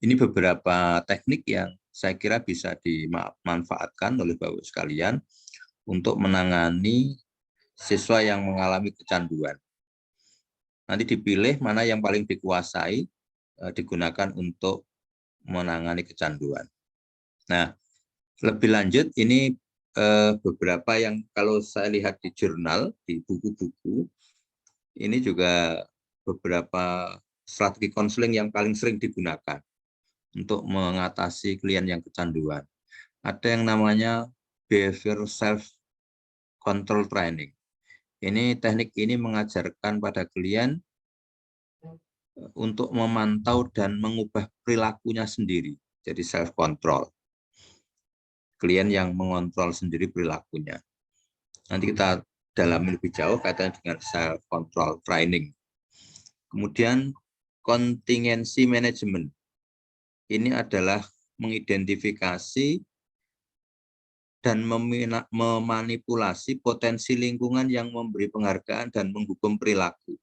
Ini beberapa teknik yang saya kira bisa dimanfaatkan oleh Bapak sekalian untuk menangani siswa yang mengalami kecanduan. Nanti dipilih mana yang paling dikuasai, digunakan untuk menangani kecanduan. Nah, lebih lanjut ini beberapa yang kalau saya lihat di jurnal, di buku-buku, ini juga beberapa strategi konseling yang paling sering digunakan untuk mengatasi klien yang kecanduan. Ada yang namanya behavior self control training. Teknik ini mengajarkan pada klien untuk memantau dan mengubah perilakunya sendiri. Jadi self control. Klien yang mengontrol sendiri perilakunya. Nanti kita dalami lebih jauh kaitannya dengan self control training. Kemudian contingency management. Ini adalah mengidentifikasi dan memanipulasi potensi lingkungan yang memberi penghargaan dan menghukum perilaku.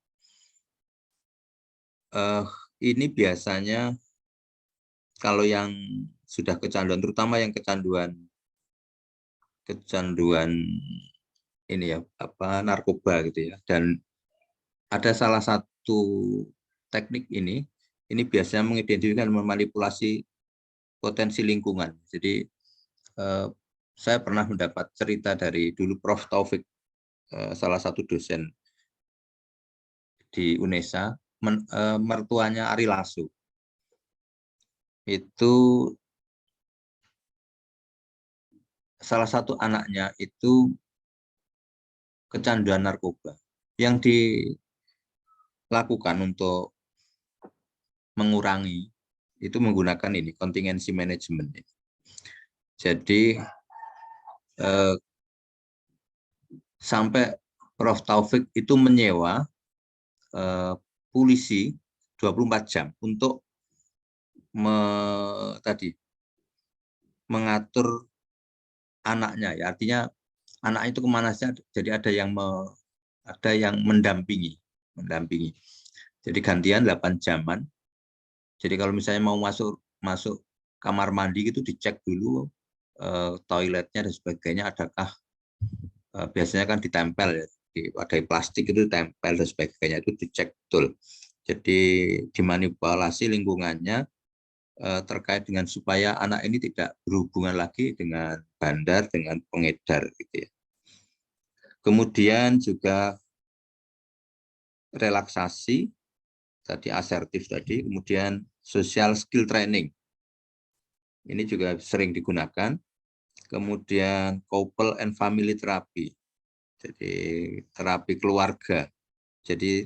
Ini biasanya kalau yang sudah kecanduan, terutama yang kecanduan ini ya, narkoba gitu ya. Dan ada salah satu teknik ini biasanya mengidentifikasi dan memanipulasi potensi lingkungan. Jadi saya pernah mendapat cerita dari dulu Prof. Taufik, salah satu dosen di UNESA, mertuanya Ari Lasso. Itu salah satu anaknya itu kecanduan narkoba. Yang dilakukan untuk mengurangi itu menggunakan ini contingency management. Jadi sampai Prof. Taufik itu menyewa polisi 24 jam untuk mengatur anaknya, ya, artinya anaknya itu kemana saja, jadi ada yang mendampingi. Jadi gantian 8 jaman. Jadi kalau misalnya mau masuk kamar mandi gitu, dicek dulu toiletnya dan sebagainya, adakah biasanya kan ditempel ya, pakai plastik itu ditempel dan sebagainya, itu dicek betul. Jadi dimanipulasi lingkungannya terkait dengan supaya anak ini tidak berhubungan lagi dengan bandar, dengan pengedar gitu ya. Kemudian juga relaksasi, tadi asertif tadi, kemudian social skill training. Ini juga sering digunakan. Kemudian couple and family therapy. Jadi terapi keluarga. Jadi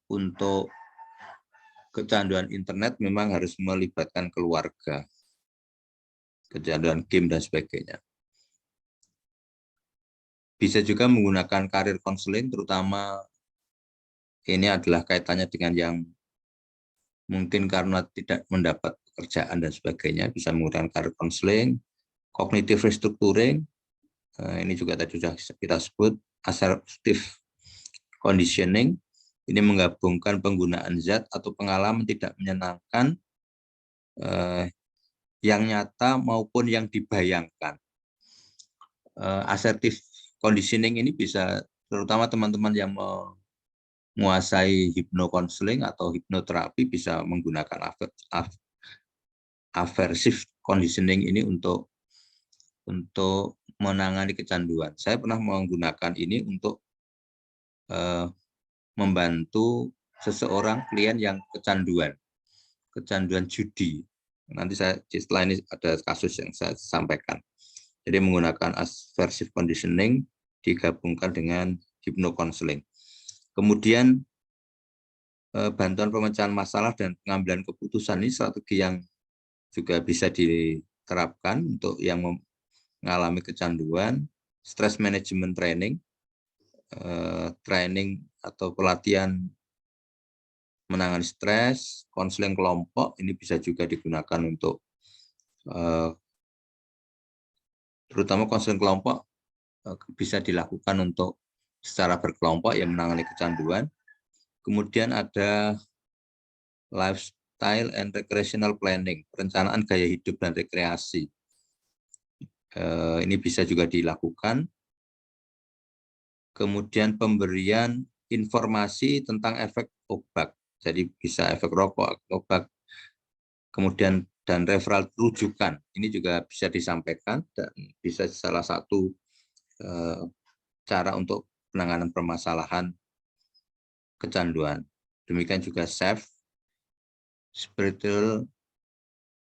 untuk kecanduan internet memang harus melibatkan keluarga. Kecanduan game dan sebagainya. Bisa juga menggunakan karir konseling, terutama ini adalah kaitannya dengan yang mungkin karena tidak mendapat pekerjaan dan sebagainya, bisa menggunakan karir konseling, cognitive restructuring, ini juga tadi sudah kita sebut, assertive conditioning, ini menggabungkan penggunaan zat atau pengalaman tidak menyenangkan yang nyata maupun yang dibayangkan. Assertive conditioning ini bisa, terutama teman-teman yang menguasai hipnokonseling atau hipnoterapi, bisa menggunakan aversive conditioning ini untuk menangani kecanduan. Saya pernah menggunakan ini untuk membantu seseorang klien yang kecanduan judi. Nanti setelah ini ada kasus yang saya sampaikan. Jadi menggunakan aversive conditioning digabungkan dengan hipnokonseling. Kemudian bantuan pemecahan masalah dan pengambilan keputusan, ini strategi yang juga bisa diterapkan untuk yang mengalami kecanduan. Stress management training, training atau pelatihan menangani stres, konseling kelompok, ini bisa juga digunakan untuk terutama konseling kelompok bisa dilakukan untuk secara berkelompok yang menangani kecanduan. Kemudian ada lifestyle and recreational planning, perencanaan gaya hidup dan rekreasi. Ini bisa juga dilakukan. Kemudian pemberian informasi tentang efek obat. Jadi bisa efek rokok, obat, kemudian dan referral rujukan. Ini juga bisa disampaikan dan bisa salah satu cara untuk penanganan permasalahan kecanduan. Demikian juga SAFE, spiritual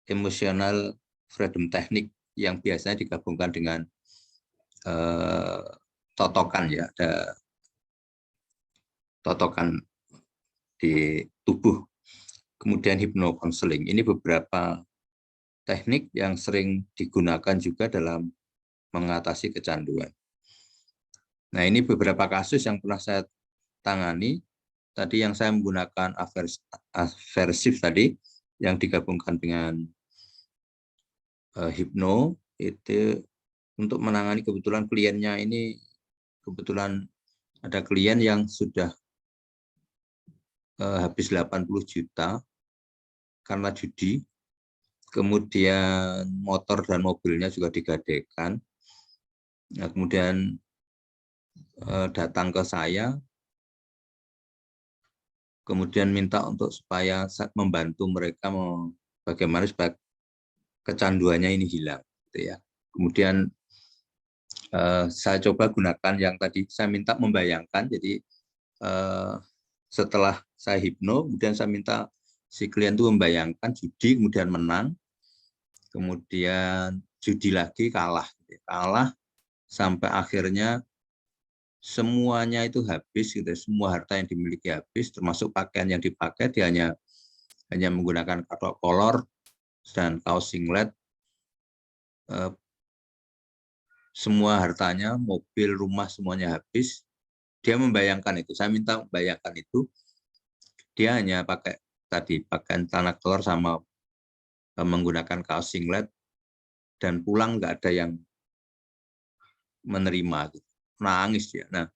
emotional freedom technique yang biasanya digabungkan dengan totokan ya, ada totokan di tubuh. Kemudian hipnokonseling. Ini beberapa teknik yang sering digunakan juga dalam mengatasi kecanduan. Nah, ini beberapa kasus yang pernah saya tangani. Tadi yang saya menggunakan aversif tadi, yang digabungkan dengan hipno, itu untuk menangani kebetulan kliennya ini, kebetulan ada klien yang sudah habis 80 juta karena judi, kemudian motor dan mobilnya juga digadaikan. Nah, kemudian datang ke saya, kemudian minta untuk supaya membantu mereka bagaimana supaya kecanduannya ini hilang, gitu ya. Kemudian saya coba gunakan yang tadi saya minta membayangkan. Jadi setelah saya hipno, kemudian saya minta si klien itu membayangkan judi, kemudian menang, kemudian judi lagi kalah, sampai akhirnya semuanya itu habis, gitu. Semua harta yang dimiliki habis, termasuk pakaian yang dipakai, dia hanya menggunakan katalog kolor dan kaos singlet. Semua hartanya, mobil, rumah, semuanya habis. Dia membayangkan itu. Saya minta membayangkan itu. Dia hanya pakai pakaian celana kolor sama menggunakan kaos singlet, dan pulang nggak ada yang menerima. Gitu. Nangis dia. Nah,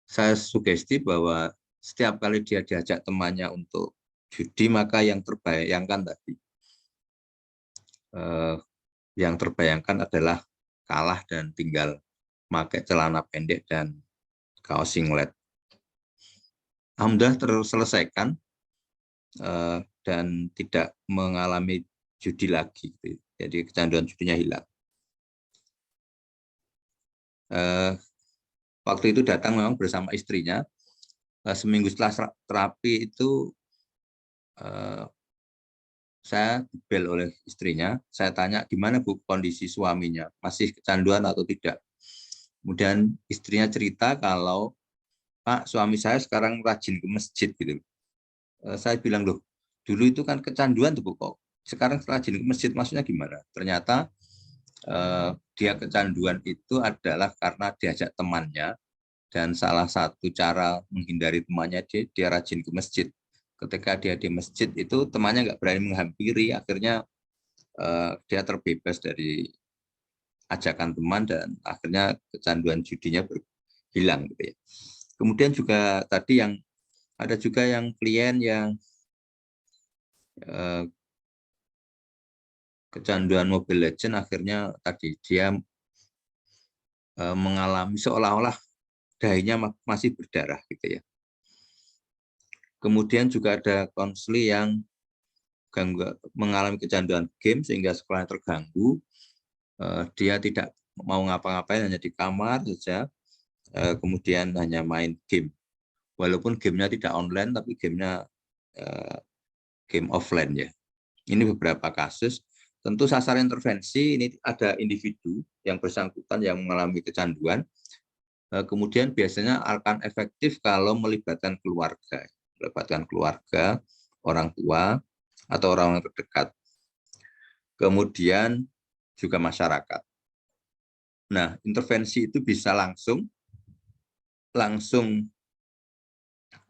saya sugesti bahwa setiap kali dia diajak temannya untuk judi, maka yang terbayangkan tadi, yang terbayangkan adalah kalah dan tinggal pakai celana pendek dan kaos singlet. Alhamdulillah terselesaikan dan tidak mengalami judi lagi. Jadi kecanduan judinya hilang. Waktu itu datang memang bersama istrinya. Seminggu setelah terapi itu saya dibel oleh istrinya. Saya tanya, gimana Bu kondisi suaminya? Masih kecanduan atau tidak? Kemudian istrinya cerita kalau, Pak, suami saya sekarang rajin ke masjid gitu. Saya bilang, loh, dulu itu kan kecanduan tuh Bu, kok sekarang rajin ke masjid, maksudnya gimana? Ternyata dia kecanduan itu adalah karena diajak temannya, dan salah satu cara menghindari temannya, dia rajin ke masjid. Ketika dia di masjid itu temannya nggak berani menghampiri, akhirnya dia terbebas dari ajakan teman dan akhirnya kecanduan judinya hilang, gitu ya. Kemudian juga tadi yang ada juga yang klien yang kecanduan Mobile Legends, akhirnya tadi dia mengalami seolah-olah dahinya masih berdarah, gitu ya. Kemudian juga ada konseli yang mengalami kecanduan game sehingga sekolahnya terganggu. Dia tidak mau ngapa-ngapain, hanya di kamar saja, kemudian hanya main game. Walaupun gamenya tidak online, tapi gamenya game offline ya. Ini beberapa kasus. Tentu sasaran intervensi ini ada individu yang bersangkutan yang mengalami kecanduan. Kemudian biasanya akan efektif kalau melibatkan keluarga, orang tua atau orang terdekat. Kemudian juga masyarakat. Nah, intervensi itu bisa langsung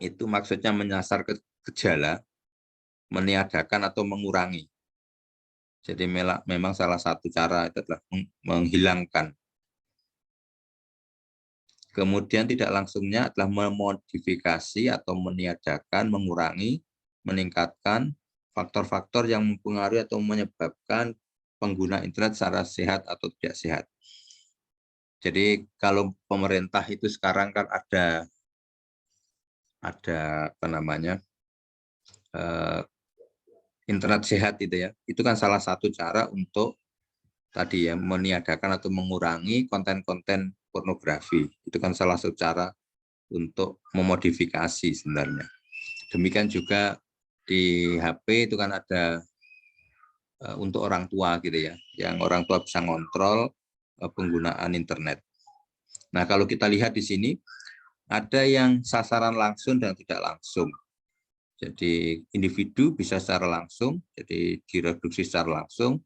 itu maksudnya menyasar ke gejala, meniadakan atau mengurangi. Jadi memang salah satu cara itu adalah menghilangkan. Kemudian tidak langsungnya adalah memodifikasi atau meniadakan, mengurangi, meningkatkan faktor-faktor yang mempengaruhi atau menyebabkan pengguna internet secara sehat atau tidak sehat. Jadi kalau pemerintah itu sekarang kan ada apa namanya, internet sehat itu ya, itu kan salah satu cara untuk tadi ya meniadakan atau mengurangi konten-konten pornografi. Itu kan salah satu cara untuk memodifikasi sebenarnya. Demikian juga di HP itu kan ada untuk orang tua gitu ya, yang orang tua bisa ngontrol penggunaan internet. Nah, kalau kita lihat di sini ada yang sasaran langsung dan tidak langsung. Jadi individu bisa secara langsung, jadi direduksi secara langsung,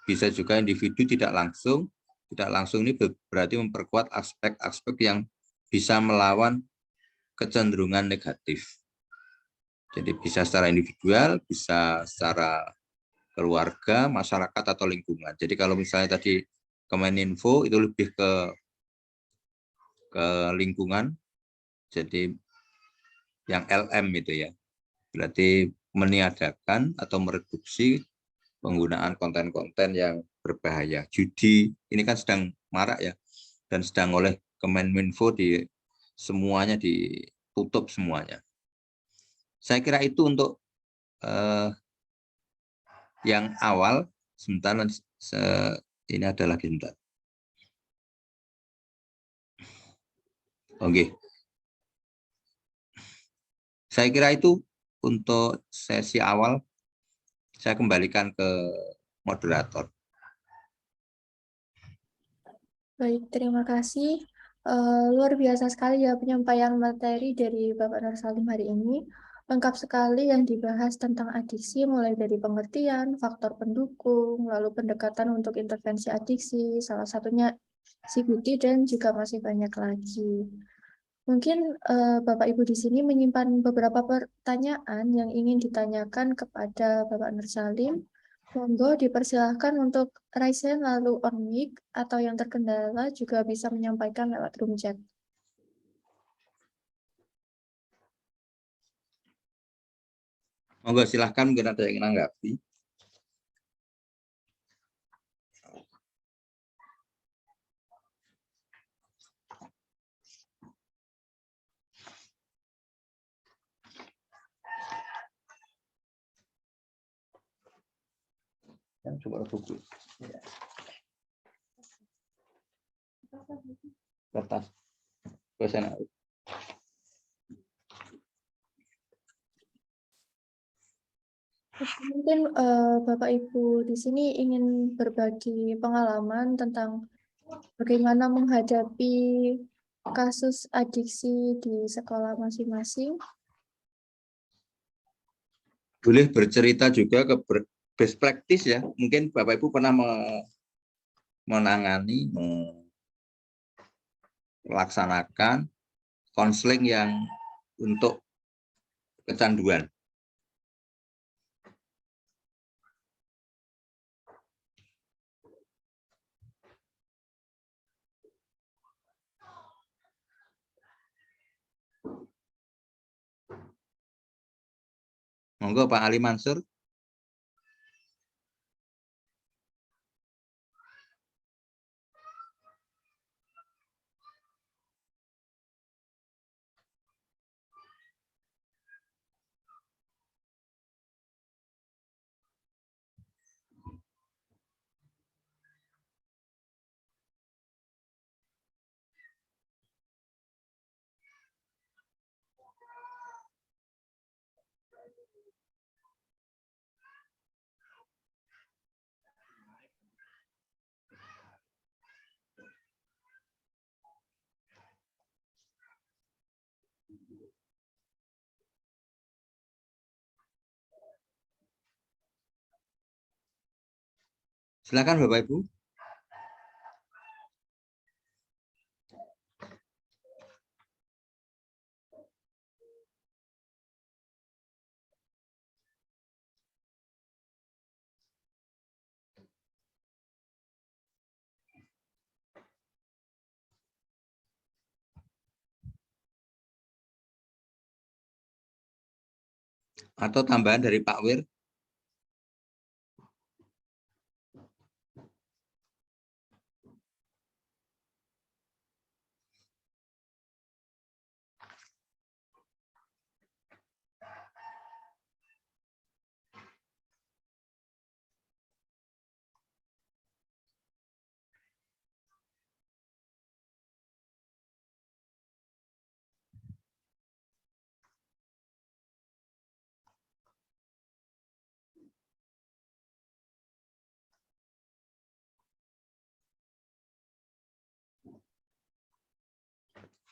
bisa juga individu tidak langsung. Tidak langsung ini berarti memperkuat aspek-aspek yang bisa melawan kecenderungan negatif. Jadi bisa secara individual, bisa secara keluarga, masyarakat, atau lingkungan. Jadi kalau misalnya tadi Kemeninfo itu lebih ke lingkungan, jadi yang LM itu ya, berarti meniadakan atau mereduksi penggunaan konten-konten yang berbahaya. Judi ini kan sedang marak ya, dan sedang oleh Kemeninfo semuanya ditutup semuanya. Saya kira itu untuk yang awal. Sebentar, ini ada lagi sebentar. Oke. Saya kira itu untuk sesi awal. Saya kembalikan ke moderator. Baik, terima kasih. Luar biasa sekali ya penyampaian materi dari Bapak Nur Salim hari ini. Lengkap sekali yang dibahas tentang adiksi, mulai dari pengertian, faktor pendukung, lalu pendekatan untuk intervensi adiksi, salah satunya CBT, dan juga masih banyak lagi. Mungkin Bapak Ibu di sini menyimpan beberapa pertanyaan yang ingin ditanyakan kepada Bapak Nur Salim. Monggo dipersilahkan untuk raise hand lalu on mic, atau yang terkendala juga bisa menyampaikan lewat room chat. Monggo silahkan, mungkin ada yang menanggapi. Yang coba buku. Kertas. Kesana. Mungkin Bapak Ibu di sini ingin berbagi pengalaman tentang bagaimana menghadapi kasus adiksi di sekolah masing-masing. Boleh bercerita juga ke best practice ya. Mungkin Bapak Ibu pernah menangani, melaksanakan konseling yang untuk kecanduan. Monggo Pak Ali Mansur. Silakan Bapak Ibu. Atau tambahan dari Pak Wir.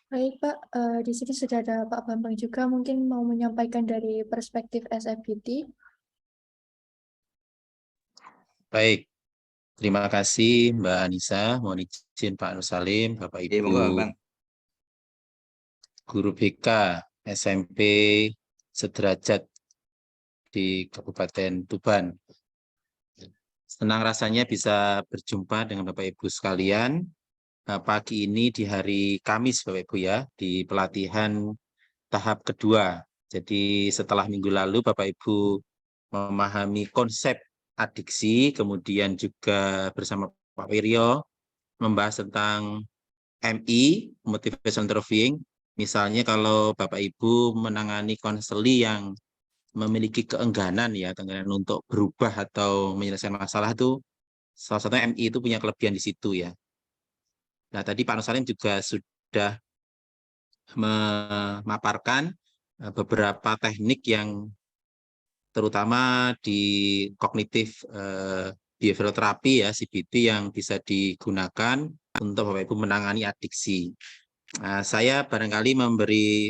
Baik, Pak. Di sini sudah ada Pak Bambang juga, mungkin mau menyampaikan dari perspektif SFBT. Baik, terima kasih Mbak Anissa. Mohon izin Pak Nur Salim, Bapak Iya, Ibu monggo, Bang. guru BK SMP sederajat di Kabupaten Tuban. Senang rasanya bisa berjumpa dengan Bapak Ibu sekalian pagi ini di hari Kamis, Bapak Ibu ya, di pelatihan tahap kedua. Jadi setelah minggu lalu Bapak Ibu memahami konsep adiksi, kemudian juga bersama Pak Wiryo membahas tentang MI, Motivation Interviewing. Misalnya kalau Bapak Ibu menangani konseli yang memiliki keengganan ya, keengganan untuk berubah atau menyelesaikan masalah itu, salah satunya MI itu punya kelebihan di situ ya. Nah tadi Pak Nusalim juga sudah memaparkan beberapa teknik yang terutama di kognitif behavioral therapy ya, CBT yang bisa digunakan untuk Bapak Ibu menangani adiksi. Nah, saya barangkali memberi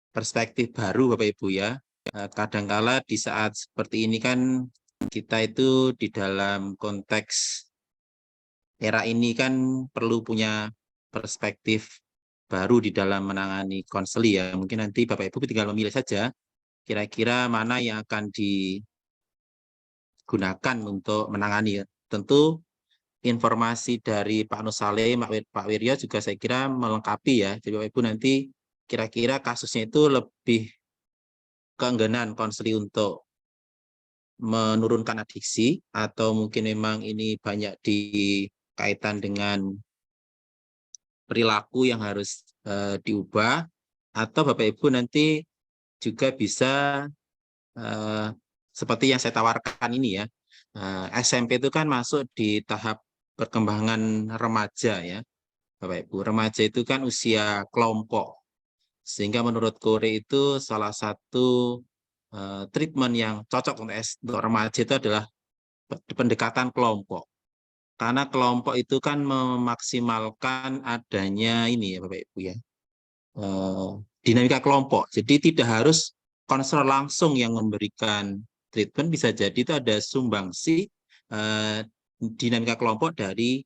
perspektif baru Bapak Ibu ya. Kadangkala di saat seperti ini kan kita itu di dalam konteks era ini kan perlu punya perspektif baru di dalam menangani konseli ya. Mungkin nanti Bapak Ibu tinggal memilih saja kira-kira mana yang akan digunakan untuk menangani. Tentu informasi dari Pak Nusalim, Pak Wiryo juga saya kira melengkapi ya. Jadi Bapak Ibu nanti kira-kira kasusnya itu lebih keengganan konseli untuk menurunkan adiksi atau mungkin memang ini banyak dikaitan dengan perilaku yang harus diubah, atau Bapak Ibu nanti juga bisa seperti yang saya tawarkan ini ya. SMP itu kan masuk di tahap perkembangan remaja ya, Bapak Ibu. Remaja itu kan usia kelompok. Sehingga menurut Kore itu salah satu treatment yang cocok untuk remaja itu adalah pendekatan kelompok. Karena kelompok itu kan memaksimalkan adanya ini ya Bapak Ibu ya, dinamika kelompok. Jadi tidak harus konselor langsung yang memberikan treatment, bisa jadi itu ada sumbangsi dinamika kelompok dari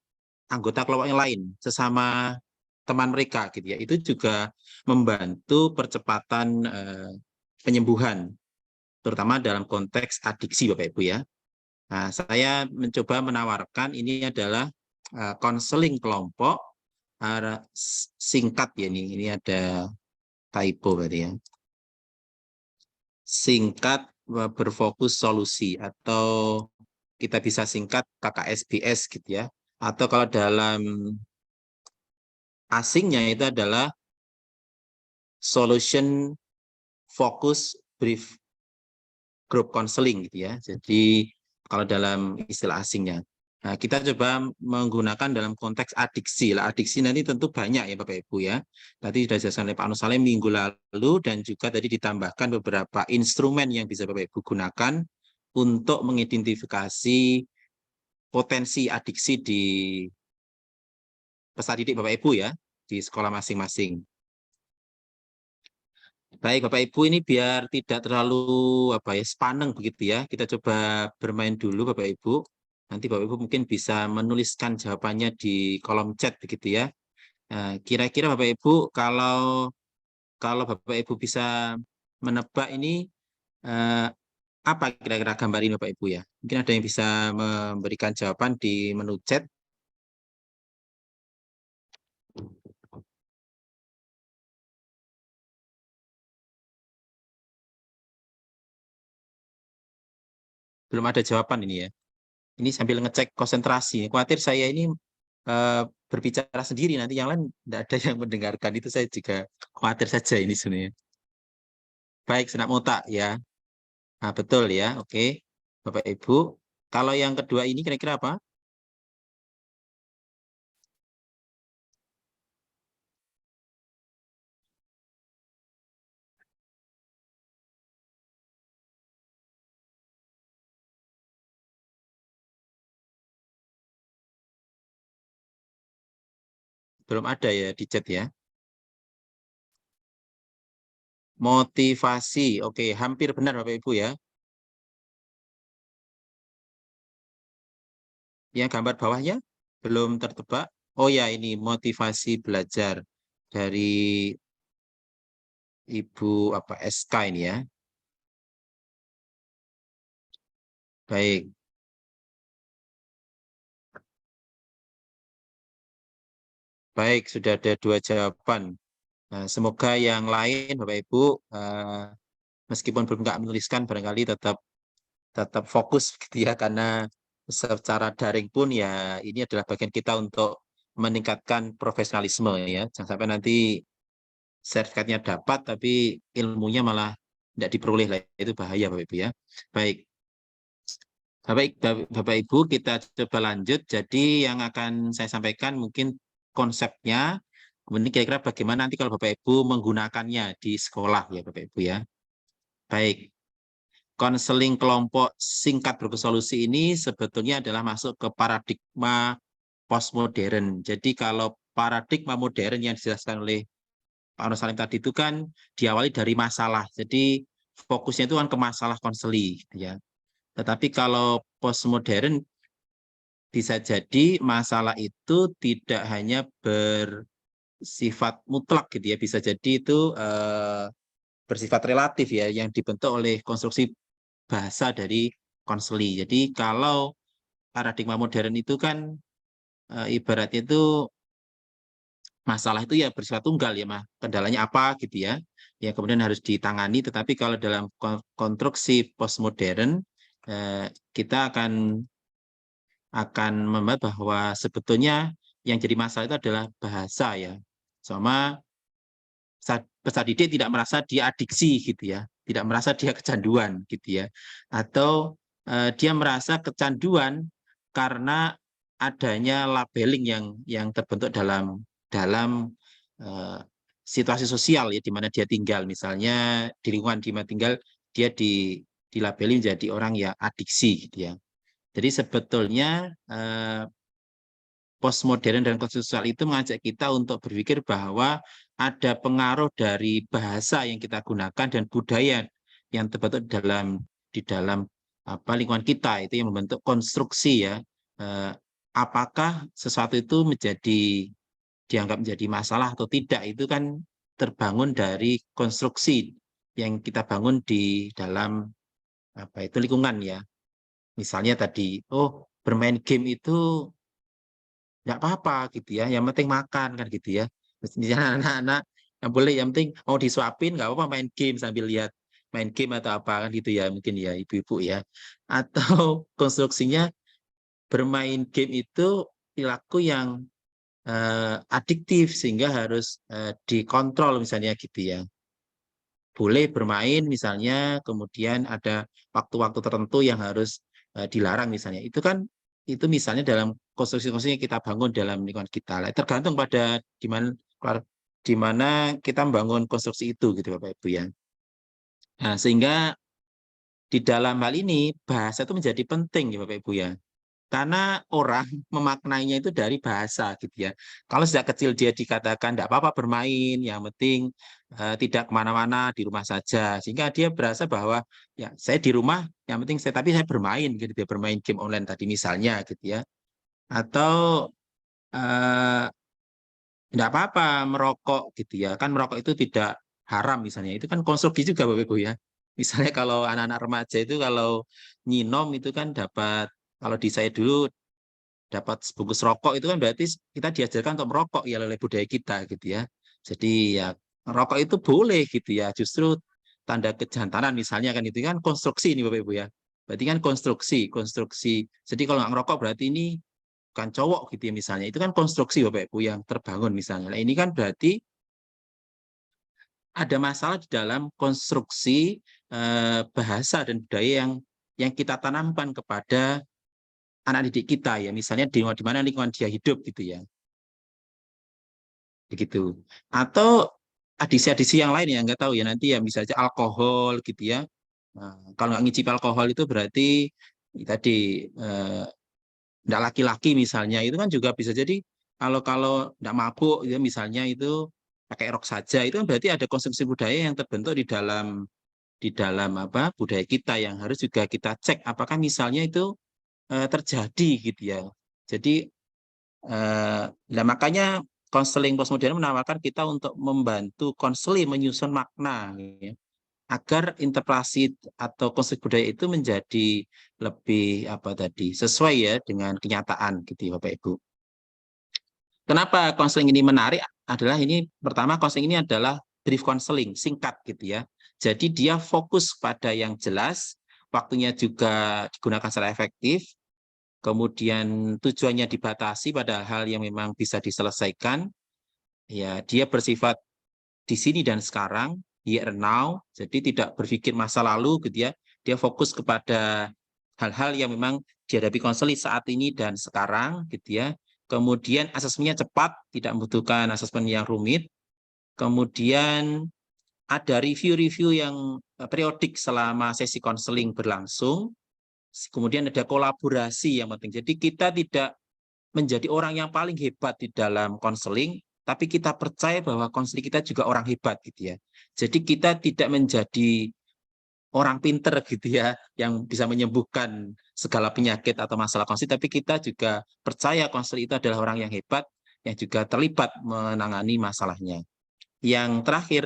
anggota kelompok yang lain, sesama teman mereka gitu ya. Itu juga membantu percepatan penyembuhan, terutama dalam konteks adiksi Bapak Ibu ya. Nah, saya mencoba menawarkan ini adalah konseling kelompok singkat ya, ini ada typo berarti ya. Singkat berfokus solusi, atau kita bisa singkat KKSBS gitu ya. Atau kalau dalam asingnya itu adalah Solution Focus Brief Group Counseling gitu ya. Jadi kalau dalam istilah asingnya. Nah, kita coba menggunakan dalam konteks adiksi. Lah, adiksi nanti tentu banyak ya Bapak Ibu ya. Tadi sudah dijelaskan oleh Pak Nusalim minggu lalu, dan juga tadi ditambahkan beberapa instrumen yang bisa Bapak Ibu gunakan untuk mengidentifikasi potensi adiksi di peserta didik Bapak Ibu ya, di sekolah masing-masing. Baik Bapak Ibu, ini biar tidak terlalu sepaneng begitu ya. Kita coba bermain dulu Bapak Ibu. Nanti Bapak Ibu mungkin bisa menuliskan jawabannya di kolom chat begitu ya. Kira-kira Bapak Ibu kalau Bapak Ibu bisa menebak ini apa kira-kira gambar ini Bapak Ibu ya. Mungkin ada yang bisa memberikan jawaban di menu chat. Belum ada jawaban ini ya. Ini sambil ngecek konsentrasi. Khawatir saya ini berbicara sendiri, nanti yang lain tidak ada yang mendengarkan. Itu saya juga khawatir saja ini sebenarnya. Baik, senap otak ya. Nah, betul ya. Oke, Bapak Ibu. Kalau yang kedua ini kira-kira apa? Belum ada ya di chat ya. Motivasi. Oke, hampir benar Bapak Ibu ya. Yang gambar bawahnya belum tertebak. Oh ya, ini motivasi belajar dari Ibu apa SK ini ya. Baik. Baik, sudah ada 2 jawaban. Nah, semoga yang lain Bapak Ibu meskipun belum nggak menuliskan barangkali tetap fokus gitu ya, karena secara daring pun ya ini adalah bagian kita untuk meningkatkan profesionalisme ya. Jangan sampai nanti sertifikatnya dapat tapi ilmunya malah tidak diperoleh lah, itu bahaya Bapak Ibu ya. Baik. Baik, Bapak Ibu kita coba lanjut. Jadi yang akan saya sampaikan mungkin konsepnya, kemudian kira-kira bagaimana nanti kalau Bapak Ibu menggunakannya di sekolah ya Bapak Ibu ya. Baik. Konseling kelompok singkat berkesolusi ini sebetulnya adalah masuk ke paradigma postmodern. Jadi kalau paradigma modern yang dijelaskan oleh Pak Nur Salim tadi itu kan diawali dari masalah. Jadi fokusnya itu kan ke masalah konseli ya. Tetapi kalau postmodern bisa jadi masalah itu tidak hanya bersifat mutlak gitu ya, bisa jadi itu bersifat relatif ya, yang dibentuk oleh konstruksi bahasa dari konseli. Jadi kalau paradigma modern itu kan ibaratnya itu masalah itu ya bersifat tunggal ya, mah kendalanya apa gitu ya, yang kemudian harus ditangani. Tetapi kalau dalam konstruksi postmodern kita akan membuat bahwa sebetulnya yang jadi masalah itu adalah bahasa ya. Sama peserta didik tidak merasa dia adiksi gitu ya, tidak merasa dia kecanduan gitu ya, atau dia merasa kecanduan karena adanya labeling yang terbentuk dalam situasi sosial ya, di mana dia tinggal, misalnya di lingkungan di mana tinggal dia dilabeli menjadi orang yang adiksi gitu ya. Jadi sebetulnya postmodern dan konstitusional itu mengajak kita untuk berpikir bahwa ada pengaruh dari bahasa yang kita gunakan dan budaya yang terbentuk di dalam lingkungan kita, itu yang membentuk konstruksi ya. Apakah sesuatu itu dianggap menjadi masalah atau tidak, itu kan terbangun dari konstruksi yang kita bangun di dalam lingkungan ya. Misalnya tadi, oh bermain game itu nggak apa-apa gitu ya, yang penting makan kan gitu ya. Misalnya anak-anak yang boleh, yang penting mau disuapin nggak apa-apa, main game sambil lihat main game atau apa kan gitu ya, mungkin ya ibu-ibu ya. Atau konstruksinya bermain game itu perilaku yang adiktif sehingga harus dikontrol misalnya gitu ya. Boleh bermain misalnya, kemudian ada waktu-waktu tertentu yang harus dilarang misalnya. Itu kan itu misalnya dalam konstruksi-konstruksi yang kita bangun dalam lingkungan kita. Tergantung pada di mana kita membangun konstruksi itu gitu Bapak Ibu ya. Nah, sehingga di dalam hal ini bahasa itu menjadi penting ya Bapak Ibu ya. Karena orang memaknainya itu dari bahasa gitu ya. Kalau sejak kecil dia dikatakan tidak apa-apa bermain, yang penting tidak kemana-mana, di rumah saja, sehingga dia berasa bahwa ya saya di rumah, yang penting tapi saya bermain gitu, dia bermain game online tadi misalnya gitu ya. Atau tidak apa-apa merokok gitu ya, kan merokok itu tidak haram misalnya, itu kan konstruksi juga Bapak Ibu ya. Misalnya kalau anak-anak remaja itu kalau nyinom itu kan dapat, kalau di saya dulu dapat sebungkus rokok itu kan berarti kita diajarkan untuk merokok ya oleh budaya kita gitu ya. Jadi ya rokok itu boleh gitu ya, justru tanda kejantanan misalnya kan, itu kan konstruksi ini Bapak Ibu ya. Berarti kan konstruksi. Jadi kalau nggak ngerokok berarti ini bukan cowok gitu ya misalnya. Itu kan konstruksi Bapak Ibu yang terbangun misalnya. Nah, ini kan berarti ada masalah di dalam konstruksi bahasa dan budaya yang kita tanamkan kepada anak didik kita ya, misalnya di mana lingkungan dia hidup gitu ya, begitu. Atau adisi-adisi yang lain ya, nggak tahu ya, nanti ya bisa aja alkohol gitu ya. Nah, kalau nggak ngicip alkohol itu berarti tadi nggak laki-laki misalnya, itu kan juga bisa jadi kalau nggak mabuk ya misalnya, itu pakai rok saja, itu kan berarti ada konstruksi budaya yang terbentuk di dalam apa budaya kita yang harus juga kita cek apakah misalnya itu terjadi gitu ya. Jadi nah makanya konseling postmodern menawarkan kita untuk membantu konseling menyusun makna ya, agar interpretasi atau konstruksi budaya itu menjadi lebih apa tadi sesuai ya dengan kenyataan gitu ya Bapak Ibu. Kenapa konseling ini menarik adalah ini pertama konseling ini adalah brief counseling singkat gitu ya. Jadi dia fokus pada yang jelas, waktunya juga digunakan secara efektif, kemudian tujuannya dibatasi pada hal yang memang bisa diselesaikan. Ya, dia bersifat di sini dan sekarang, here and now, jadi tidak berpikir masa lalu gitu ya. Dia fokus kepada hal-hal yang memang dihadapi konseling saat ini dan sekarang gitu ya. Kemudian asesmennya cepat, tidak membutuhkan asesmen yang rumit. Kemudian ada review-review yang periodik selama sesi konseling berlangsung. Kemudian ada kolaborasi yang penting. Jadi kita tidak menjadi orang yang paling hebat di dalam konseling, tapi kita percaya bahwa konseling kita juga orang hebat gitu ya. Jadi kita tidak menjadi orang pinter gitu ya, yang bisa menyembuhkan segala penyakit atau masalah konseling, tapi kita juga percaya konseling itu adalah orang yang hebat, yang juga terlibat menangani masalahnya. Yang terakhir,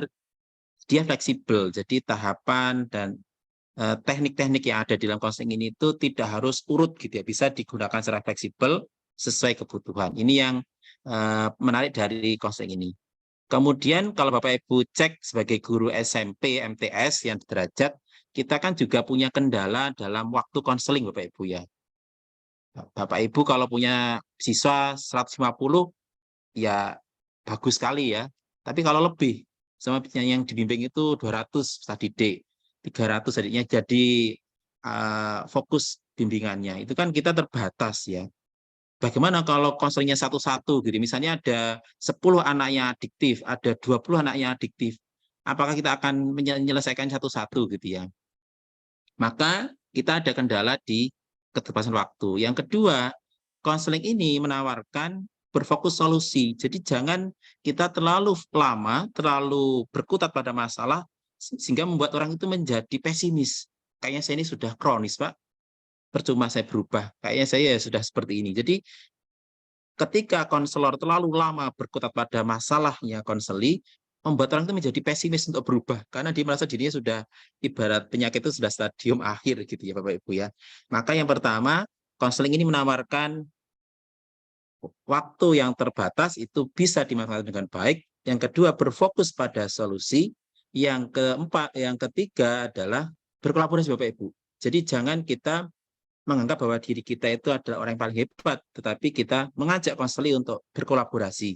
dia fleksibel, jadi tahapan dan teknik-teknik yang ada di dalam konseling ini itu tidak harus urut gitu ya, bisa digunakan secara fleksibel sesuai kebutuhan. Ini yang menarik dari konseling ini. Kemudian kalau Bapak Ibu cek sebagai guru SMP, MTS yang derajat, kita kan juga punya kendala dalam waktu konseling Bapak Ibu ya. Bapak Ibu kalau punya siswa 150 ya bagus sekali ya. Tapi kalau lebih, sama yang dibimbing itu 200 peserta didik, 300 adiknya jadi fokus bimbingannya. Itu kan kita terbatas ya. Bagaimana kalau konselingnya satu-satu gitu, misalnya ada 10 anaknya adiktif, ada 20 anaknya adiktif, apakah kita akan menyelesaikan satu-satu gitu ya? Maka kita ada kendala di keterbatasan waktu. Yang kedua, konseling ini menawarkan berfokus solusi. Jadi jangan kita terlalu lama, terlalu berkutat pada masalah, sehingga membuat orang itu menjadi pesimis. Kayaknya saya ini sudah kronis, Pak. Percuma saya berubah. Kayaknya saya sudah seperti ini. Jadi ketika konselor terlalu lama berkutat pada masalahnya konseli, membuat orang itu menjadi pesimis untuk berubah. Karena dia merasa dirinya sudah ibarat penyakit itu sudah stadium akhir gitu ya Bapak Ibu ya. Maka yang pertama, konseling ini menawarkan waktu yang terbatas itu bisa dimanfaatkan dengan baik. Yang kedua, berfokus pada solusi. Yang keempat, yang ketiga adalah berkolaborasi Bapak Ibu. Jadi jangan kita menganggap bahwa diri kita itu adalah orang yang paling hebat, tetapi kita mengajak konseling untuk berkolaborasi.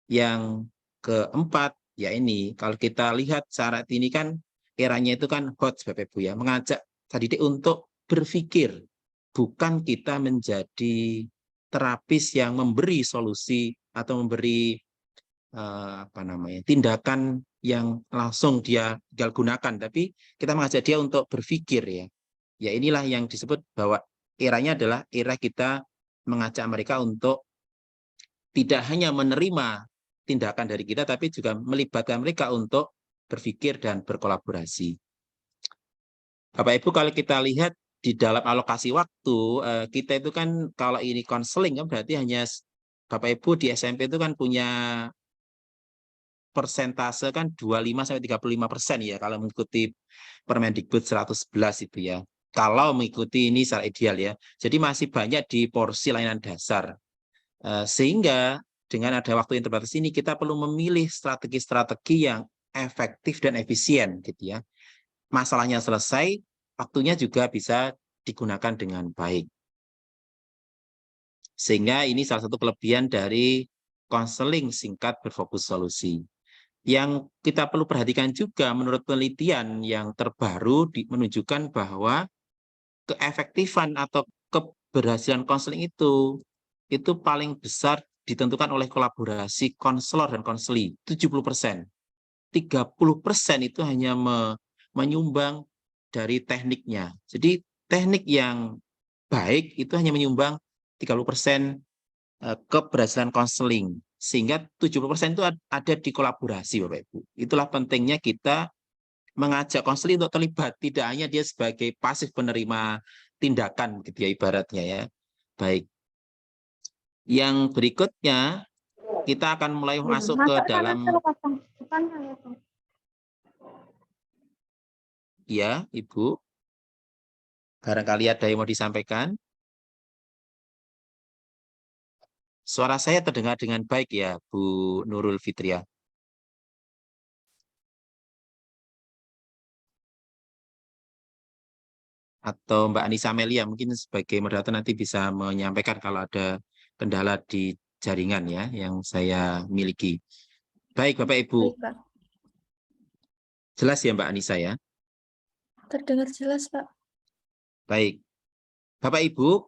Yang keempat, ya ini, kalau kita lihat saat ini kan eranya itu kan hot Bapak Ibu ya, mengajak didik untuk berpikir, bukan kita menjadi terapis yang memberi solusi atau memberi tindakan yang langsung dia tinggal gunakan, tapi kita mengajak dia untuk berpikir ya. Ya inilah yang disebut bahwa eranya adalah era kita mengajak mereka untuk tidak hanya menerima tindakan dari kita, tapi juga melibatkan mereka untuk berpikir dan berkolaborasi. Bapak Ibu, kalau kita lihat di dalam alokasi waktu, kita itu kan kalau ini konseling kan berarti hanya Bapak Ibu di SMP itu kan punya persentase kan 25-35% ya kalau mengikuti Permendikbud 111 itu ya. Kalau mengikuti ini secara ideal ya. Jadi masih banyak di porsi layanan dasar. Sehingga dengan ada waktu yang terbatas ini kita perlu memilih strategi-strategi yang efektif dan efisien gitu ya. Masalahnya selesai, waktunya juga bisa digunakan dengan baik. Sehingga ini salah satu kelebihan dari konseling singkat berfokus solusi. Yang kita perlu perhatikan juga menurut penelitian yang terbaru menunjukkan bahwa keefektifan atau keberhasilan konseling itu paling besar ditentukan oleh kolaborasi konselor dan konseli 70%. 30% itu hanya menyumbang dari tekniknya. Jadi teknik yang baik itu hanya menyumbang 30% keberhasilan konseling. sehingga 70% itu ada di kolaborasi, Bapak Ibu. Itulah pentingnya kita mengajak konseling untuk terlibat, tidak hanya dia sebagai pasif penerima tindakan gitu ya ibaratnya ya. Baik. Yang berikutnya kita akan mulai masuk ke dalam ya, Ibu. Barangkali ada yang mau disampaikan. Suara saya terdengar dengan baik ya, Bu Nurul Fitria. Atau Mbak Anissa Melia mungkin sebagai moderator nanti bisa menyampaikan kalau ada kendala di jaringan ya yang saya miliki. Baik Bapak Ibu. Baik, Pak. Jelas ya Mbak Anissa ya? Terdengar jelas, Pak. Baik. Bapak Ibu,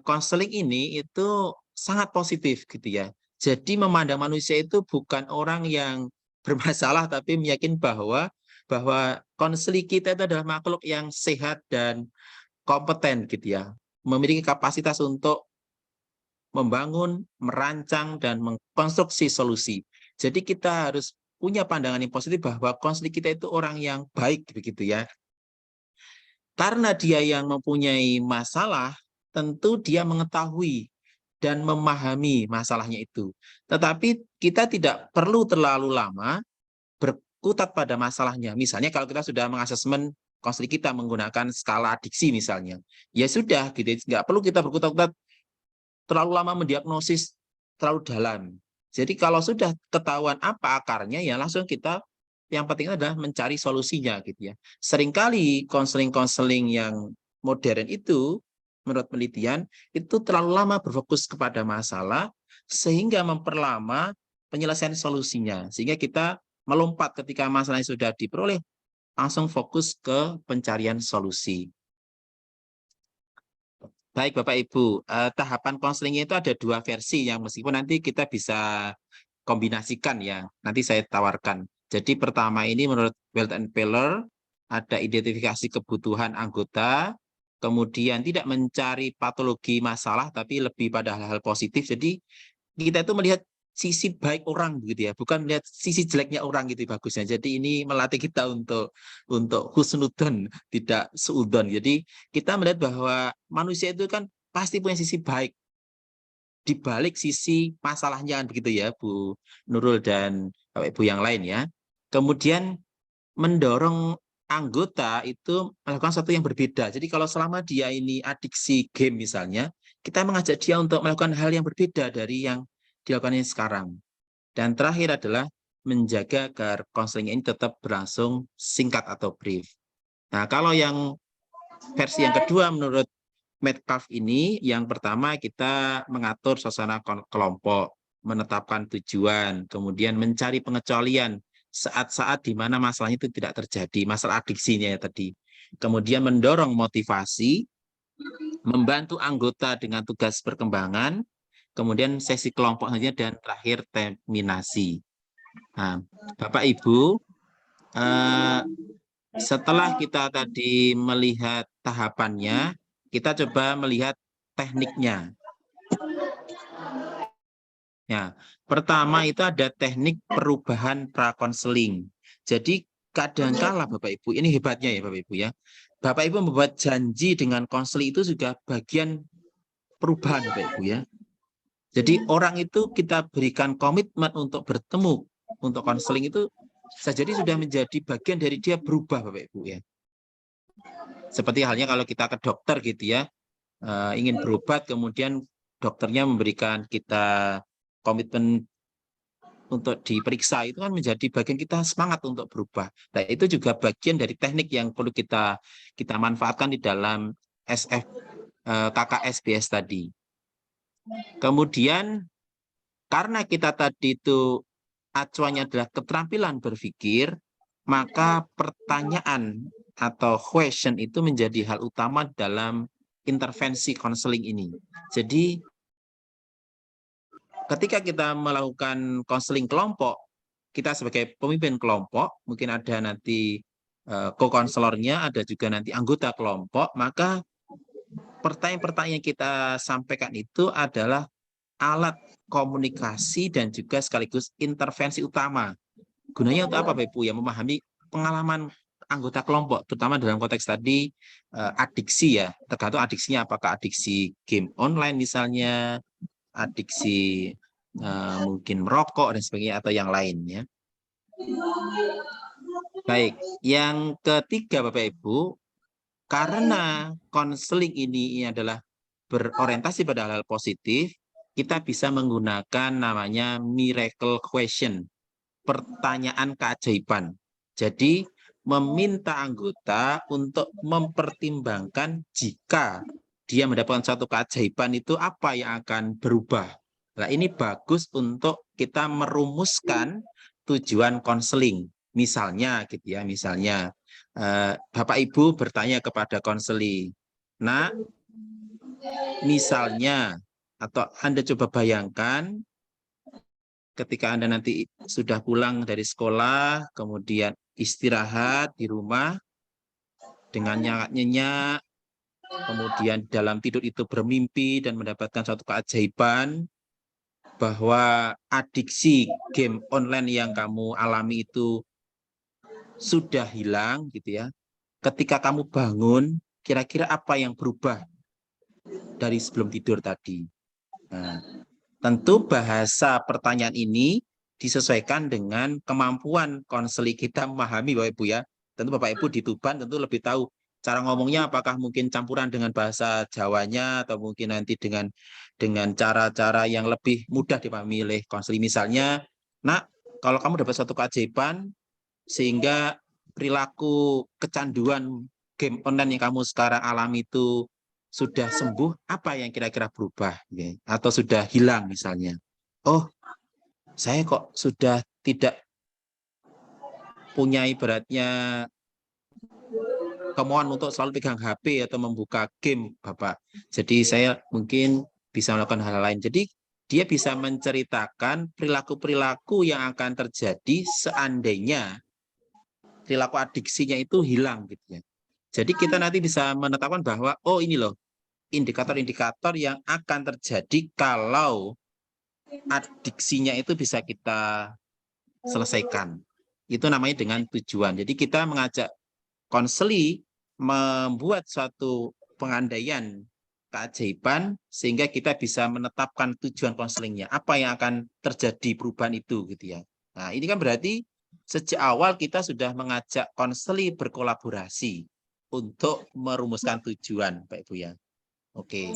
konseling ini itu sangat positif gitu ya. Jadi memandang manusia itu bukan orang yang bermasalah tapi meyakini bahwa konseling kita itu adalah makhluk yang sehat dan kompeten gitu ya. Memiliki kapasitas untuk membangun, merancang dan mengkonstruksi solusi. Jadi kita harus punya pandangan yang positif bahwa konseling kita itu orang yang baik begitu ya. Karena dia yang mempunyai masalah, tentu dia mengetahui dan memahami masalahnya itu. Tetapi kita tidak perlu terlalu lama berkutat pada masalahnya. Misalnya kalau kita sudah mengasesmen konseling kita menggunakan skala adiksi misalnya, ya sudah, gitu. Nggak perlu kita berkutat-kutat terlalu lama mendiagnosis terlalu dalam. Jadi kalau sudah ketahuan apa akarnya, ya langsung kita, yang penting adalah mencari solusinya gitu ya. Seringkali konseling-konseling yang modern itu, menurut penelitian, itu terlalu lama berfokus kepada masalah, sehingga memperlama penyelesaian solusinya. Sehingga kita melompat ketika masalahnya sudah diperoleh, langsung fokus ke pencarian solusi. Baik Bapak Ibu, tahapan konselingnya itu ada 2 versi yang meskipun nanti kita bisa kombinasikan ya, nanti saya tawarkan. Jadi pertama ini menurut Welt and Peller, ada identifikasi kebutuhan anggota, kemudian tidak mencari patologi masalah, tapi lebih pada hal-hal positif. Jadi kita itu melihat sisi baik orang gitu ya, bukan melihat sisi jeleknya orang gitu bagusnya. Jadi ini melatih kita untuk husnudon, tidak suudon. Jadi kita melihat bahwa manusia itu kan pasti punya sisi baik di balik sisi masalahnya begitu ya Bu Nurul dan Bapak Ibu yang lain ya. Kemudian mendorong anggota itu melakukan sesuatu yang berbeda. Jadi kalau selama dia ini adiksi game misalnya, kita mengajak dia untuk melakukan hal yang berbeda dari yang dilakukannya sekarang. Dan terakhir adalah menjaga agar konseling ini tetap berlangsung singkat atau brief. Nah, kalau yang versi yang kedua menurut Metcalf ini, yang pertama kita mengatur suasana kelompok, menetapkan tujuan, kemudian mencari pengecualian saat-saat di mana masalahnya itu tidak terjadi, masalah adiksinya ya tadi. Kemudian mendorong motivasi, membantu anggota dengan tugas perkembangan, kemudian sesi kelompok saja, dan terakhir terminasi. Nah, Bapak Ibu, setelah kita tadi melihat tahapannya, kita coba melihat tekniknya. Ya, pertama itu ada teknik perubahan prakonseling. Jadi kadangkala Bapak Ibu, ini hebatnya ya Bapak Ibu ya. Bapak Ibu membuat janji dengan konseling itu juga bagian perubahan Bapak Ibu ya. Jadi orang itu kita berikan komitmen untuk bertemu untuk konseling itu jadi sudah menjadi bagian dari dia berubah Bapak Ibu ya. Seperti halnya kalau kita ke dokter gitu ya, ingin berobat, kemudian dokternya memberikan kita komitmen untuk diperiksa, itu kan menjadi bagian kita semangat untuk berubah. Nah, itu juga bagian dari teknik yang perlu kita manfaatkan di dalam SF KKSBS tadi. Kemudian karena kita tadi itu acuannya adalah keterampilan berpikir, maka pertanyaan atau question itu menjadi hal utama dalam intervensi konseling ini. Jadi ketika kita melakukan konseling kelompok, kita sebagai pemimpin kelompok, mungkin ada nanti co-konselornya, ada juga nanti anggota kelompok, maka pertanyaan-pertanyaan yang kita sampaikan itu adalah alat komunikasi dan juga sekaligus intervensi utama. Gunanya untuk apa, Bapak Ibu? Ya, memahami pengalaman anggota kelompok, terutama dalam konteks tadi adiksi ya, tergantung adiksinya, apakah adiksi game online misalnya, adiksi mungkin merokok dan sebagainya, atau yang lain ya. Baik, yang ketiga Bapak Ibu, karena konseling ini adalah berorientasi pada hal-hal positif, kita bisa menggunakan namanya miracle question, pertanyaan keajaiban. Jadi meminta anggota untuk mempertimbangkan jika dia mendapatkan suatu keajaiban itu apa yang akan berubah. Nah, ini bagus untuk kita merumuskan tujuan konseling. Misalnya gitu ya, misalnya Bapak Ibu bertanya kepada konseli, nah misalnya, atau Anda coba bayangkan ketika Anda nanti sudah pulang dari sekolah, kemudian istirahat di rumah dengan nyenyak-nyenyak, kemudian dalam tidur itu bermimpi dan mendapatkan suatu keajaiban bahwa adiksi game online yang kamu alami itu sudah hilang gitu ya. Ketika kamu bangun, kira-kira apa yang berubah dari sebelum tidur tadi? Nah, tentu bahasa pertanyaan ini disesuaikan dengan kemampuan konseli kita memahami Bapak Ibu ya. Tentu Bapak Ibu di Tuban tentu lebih tahu cara ngomongnya, apakah mungkin campuran dengan bahasa Jawanya atau mungkin nanti dengan cara-cara yang lebih mudah dipahami oleh konseli. Misalnya, nak, kalau kamu dapat suatu keajaiban sehingga perilaku kecanduan game online yang kamu sekarang alami itu sudah sembuh, apa yang kira-kira berubah atau sudah hilang misalnya. Oh, saya kok sudah tidak punya ibaratnya kemauan untuk selalu pegang HP atau membuka game, Bapak. Jadi saya mungkin bisa melakukan hal lain. Jadi dia bisa menceritakan perilaku-perilaku yang akan terjadi seandainya perilaku adiksinya itu hilang gitu ya. Jadi kita nanti bisa menetapkan bahwa oh ini loh indikator-indikator yang akan terjadi kalau adiksinya itu bisa kita selesaikan. Itu namanya dengan tujuan. Jadi kita mengajak konseli membuat suatu pengandaian keajaiban sehingga kita bisa menetapkan tujuan konselingnya. Apa yang akan terjadi perubahan itu gitu ya. Nah, ini kan berarti sejak awal kita sudah mengajak konseli berkolaborasi untuk merumuskan tujuan, Pak Ibu ya. Oke.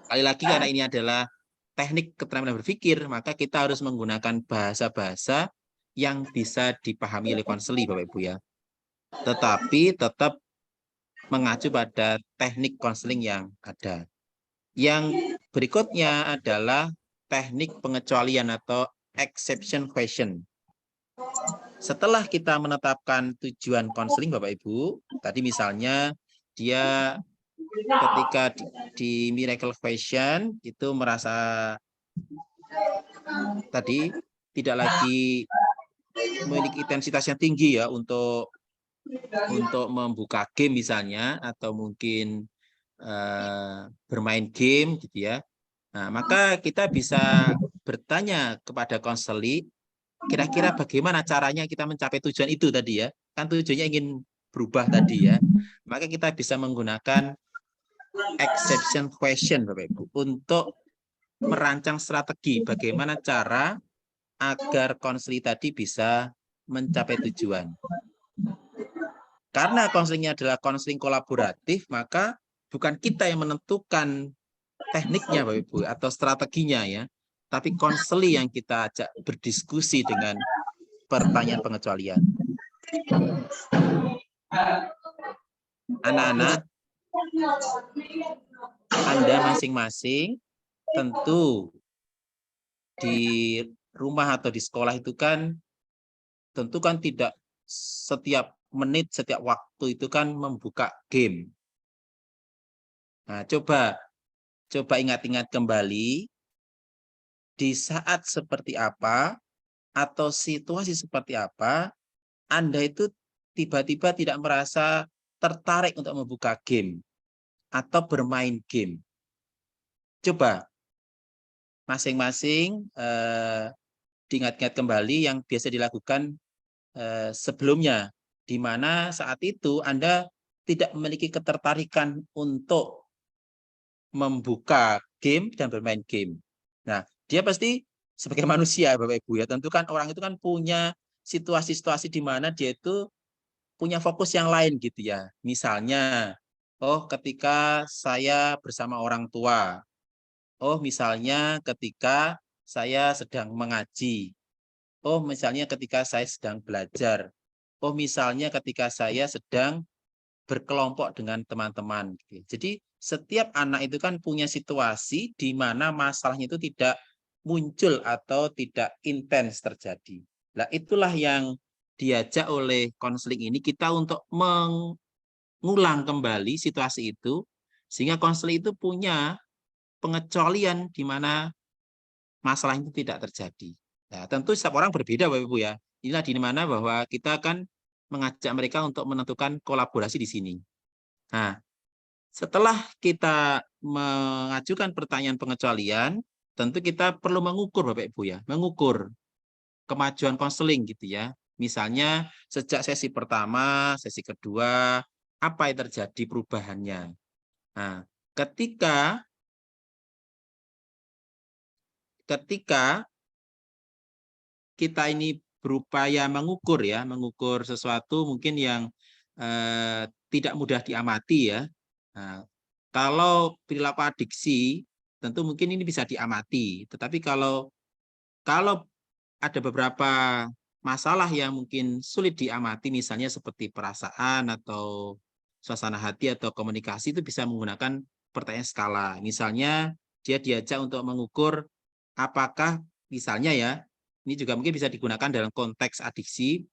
Sekali lagi karena ini adalah teknik keterampilan berpikir, maka kita harus menggunakan bahasa-bahasa yang bisa dipahami oleh konseli, Bapak Ibu ya. Tetapi tetap mengacu pada teknik konseling yang ada. Yang berikutnya adalah teknik pengecualian atau exception question. Setelah kita menetapkan tujuan konseling, Bapak Ibu, tadi misalnya dia ketika di miracle question itu merasa tadi tidak lagi memiliki intensitas yang tinggi ya untuk membuka game misalnya atau mungkin bermain game gitu ya. Nah, maka kita bisa bertanya kepada konseli kira-kira bagaimana caranya kita mencapai tujuan itu tadi ya. Kan tujuannya ingin berubah tadi ya. Maka kita bisa menggunakan exception question Bapak Ibu untuk merancang strategi bagaimana cara agar konseli tadi bisa mencapai tujuan. Karena konselingnya adalah konseling kolaboratif, maka bukan kita yang menentukan tekniknya Bapak Ibu atau strateginya ya, tapi konseli yang kita ajak berdiskusi dengan pertanyaan pengecualian. Anak-anak, Anda masing-masing tentu di rumah atau di sekolah itu kan tentu kan tidak setiap menit, setiap waktu itu kan membuka game. Nah, coba ingat-ingat kembali di saat seperti apa atau situasi seperti apa Anda itu tiba-tiba tidak merasa tertarik untuk membuka game atau bermain game. Coba masing-masing diingat-ingat kembali yang biasa dilakukan sebelumnya, di mana saat itu Anda tidak memiliki ketertarikan untuk membuka game dan bermain game. Nah, dia pasti sebagai manusia, Bapak Ibu ya, tentu kan orang itu kan punya situasi-situasi di mana dia itu punya fokus yang lain gitu ya. Misalnya, oh ketika saya bersama orang tua, oh misalnya ketika saya sedang mengaji, oh misalnya ketika saya sedang belajar, oh misalnya ketika saya sedang berkelompok dengan teman-teman. Jadi setiap anak itu kan punya situasi di mana masalahnya itu tidak muncul atau tidak intens terjadi. Nah, itulah yang diajak oleh konseling ini kita untuk mengulang kembali situasi itu sehingga konseling itu punya pengecualian di mana masalah itu tidak terjadi. Nah, tentu setiap orang berbeda Bapak Ibu ya. Inilah di mana bahwa kita akan mengajak mereka untuk menentukan kolaborasi di sini. Nah, setelah kita mengajukan pertanyaan pengecualian, tentu kita perlu mengukur Bapak Ibu ya, mengukur kemajuan konseling gitu ya. Misalnya sejak sesi pertama, sesi kedua, apa yang terjadi perubahannya. Nah, ketika kita ini berupaya mengukur ya, mengukur sesuatu mungkin yang tidak mudah diamati ya. Nah, kalau perilaku adiksi tentu mungkin ini bisa diamati, tetapi kalau ada beberapa masalah yang mungkin sulit diamati, misalnya seperti perasaan atau suasana hati atau komunikasi, itu bisa menggunakan pertanyaan skala. Misalnya dia diajak untuk mengukur apakah misalnya ya, ini juga mungkin bisa digunakan dalam konteks adiksi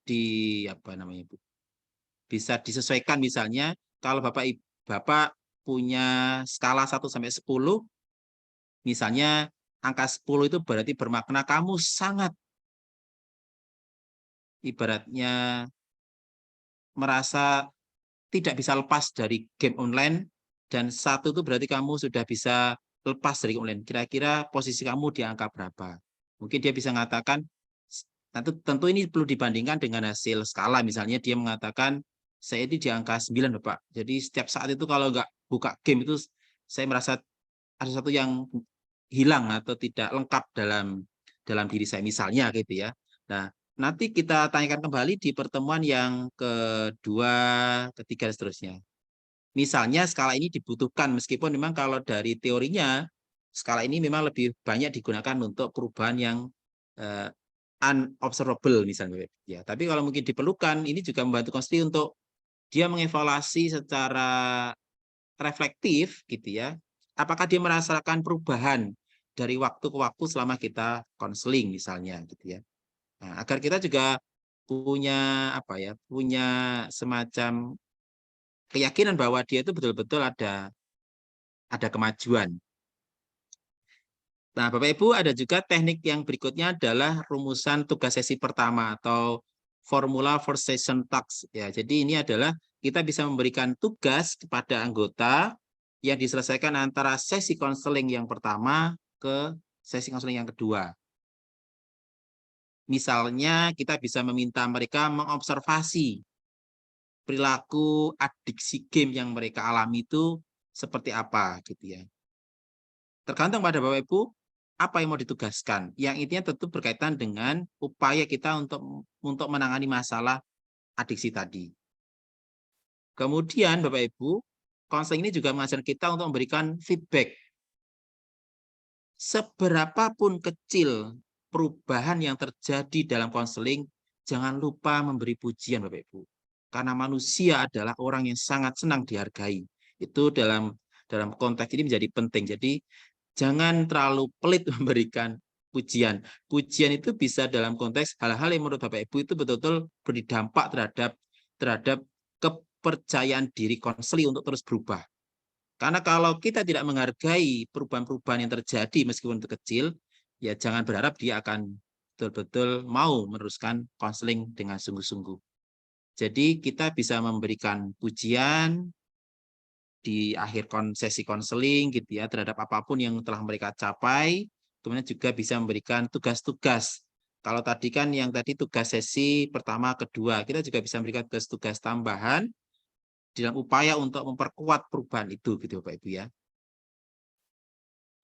di apa namanya Bu? Bisa disesuaikan misalnya kalau Bapak punya skala 1 sampai 10, misalnya angka 10 itu berarti bermakna kamu sangat ibaratnya merasa tidak bisa lepas dari game online, dan 1 itu berarti kamu sudah bisa lepas dari online. Kira-kira posisi kamu di angka berapa? Mungkin dia bisa mengatakan, tentu ini perlu dibandingkan dengan hasil skala. Misalnya dia mengatakan, saya ini di angka 9, Bapak. Jadi setiap saat itu kalau nggak buka game itu, saya merasa ada sesuatu yang hilang atau tidak lengkap dalam diri saya, misalnya gitu ya. Nah, nanti kita tanyakan kembali di pertemuan yang kedua, ketiga, dan seterusnya. Misalnya skala ini dibutuhkan, meskipun memang kalau dari teorinya, skala ini memang lebih banyak digunakan untuk perubahan yang unobservable misalnya. Ya, tapi kalau mungkin diperlukan, ini juga membantu konseling untuk dia mengevaluasi secara reflektif gitu ya. Apakah dia merasakan perubahan dari waktu ke waktu selama kita konseling misalnya gitu ya. Nah, agar kita juga punya apa ya, punya semacam keyakinan bahwa dia itu betul-betul ada kemajuan. Nah, Bapak Ibu, ada juga teknik yang berikutnya adalah rumusan tugas sesi pertama atau formula for session task ya. Jadi ini adalah kita bisa memberikan tugas kepada anggota yang diselesaikan antara sesi konseling yang pertama ke sesi konseling yang kedua. Misalnya kita bisa meminta mereka mengobservasi perilaku adiksi game yang mereka alami itu seperti apa gitu ya. Tergantung pada Bapak Ibu apa yang mau ditugaskan. Yang intinya tentu berkaitan dengan upaya kita untuk menangani masalah adiksi tadi. Kemudian Bapak Ibu, konseling ini juga mengajarkan kita untuk memberikan feedback. Seberapapun kecil perubahan yang terjadi dalam konseling, jangan lupa memberi pujian Bapak Ibu. Karena manusia adalah orang yang sangat senang dihargai. Itu dalam konteks ini menjadi penting. Jadi jangan terlalu pelit memberikan pujian. Pujian itu bisa dalam konteks hal-hal yang menurut Bapak Ibu itu betul-betul beri dampak terhadap kepercayaan diri konseling untuk terus berubah. Karena kalau kita tidak menghargai perubahan-perubahan yang terjadi meskipun itu kecil, ya jangan berharap dia akan betul-betul mau meneruskan konseling dengan sungguh-sungguh. Jadi kita bisa memberikan pujian, di akhir sesi konseling gitu ya, terhadap apapun yang telah mereka capai, kemudian juga bisa memberikan tugas-tugas. Kalau tadi kan yang tadi tugas sesi pertama, kedua, kita juga bisa memberikan tugas-tugas tambahan dalam upaya untuk memperkuat perubahan itu gitu Bapak Ibu ya.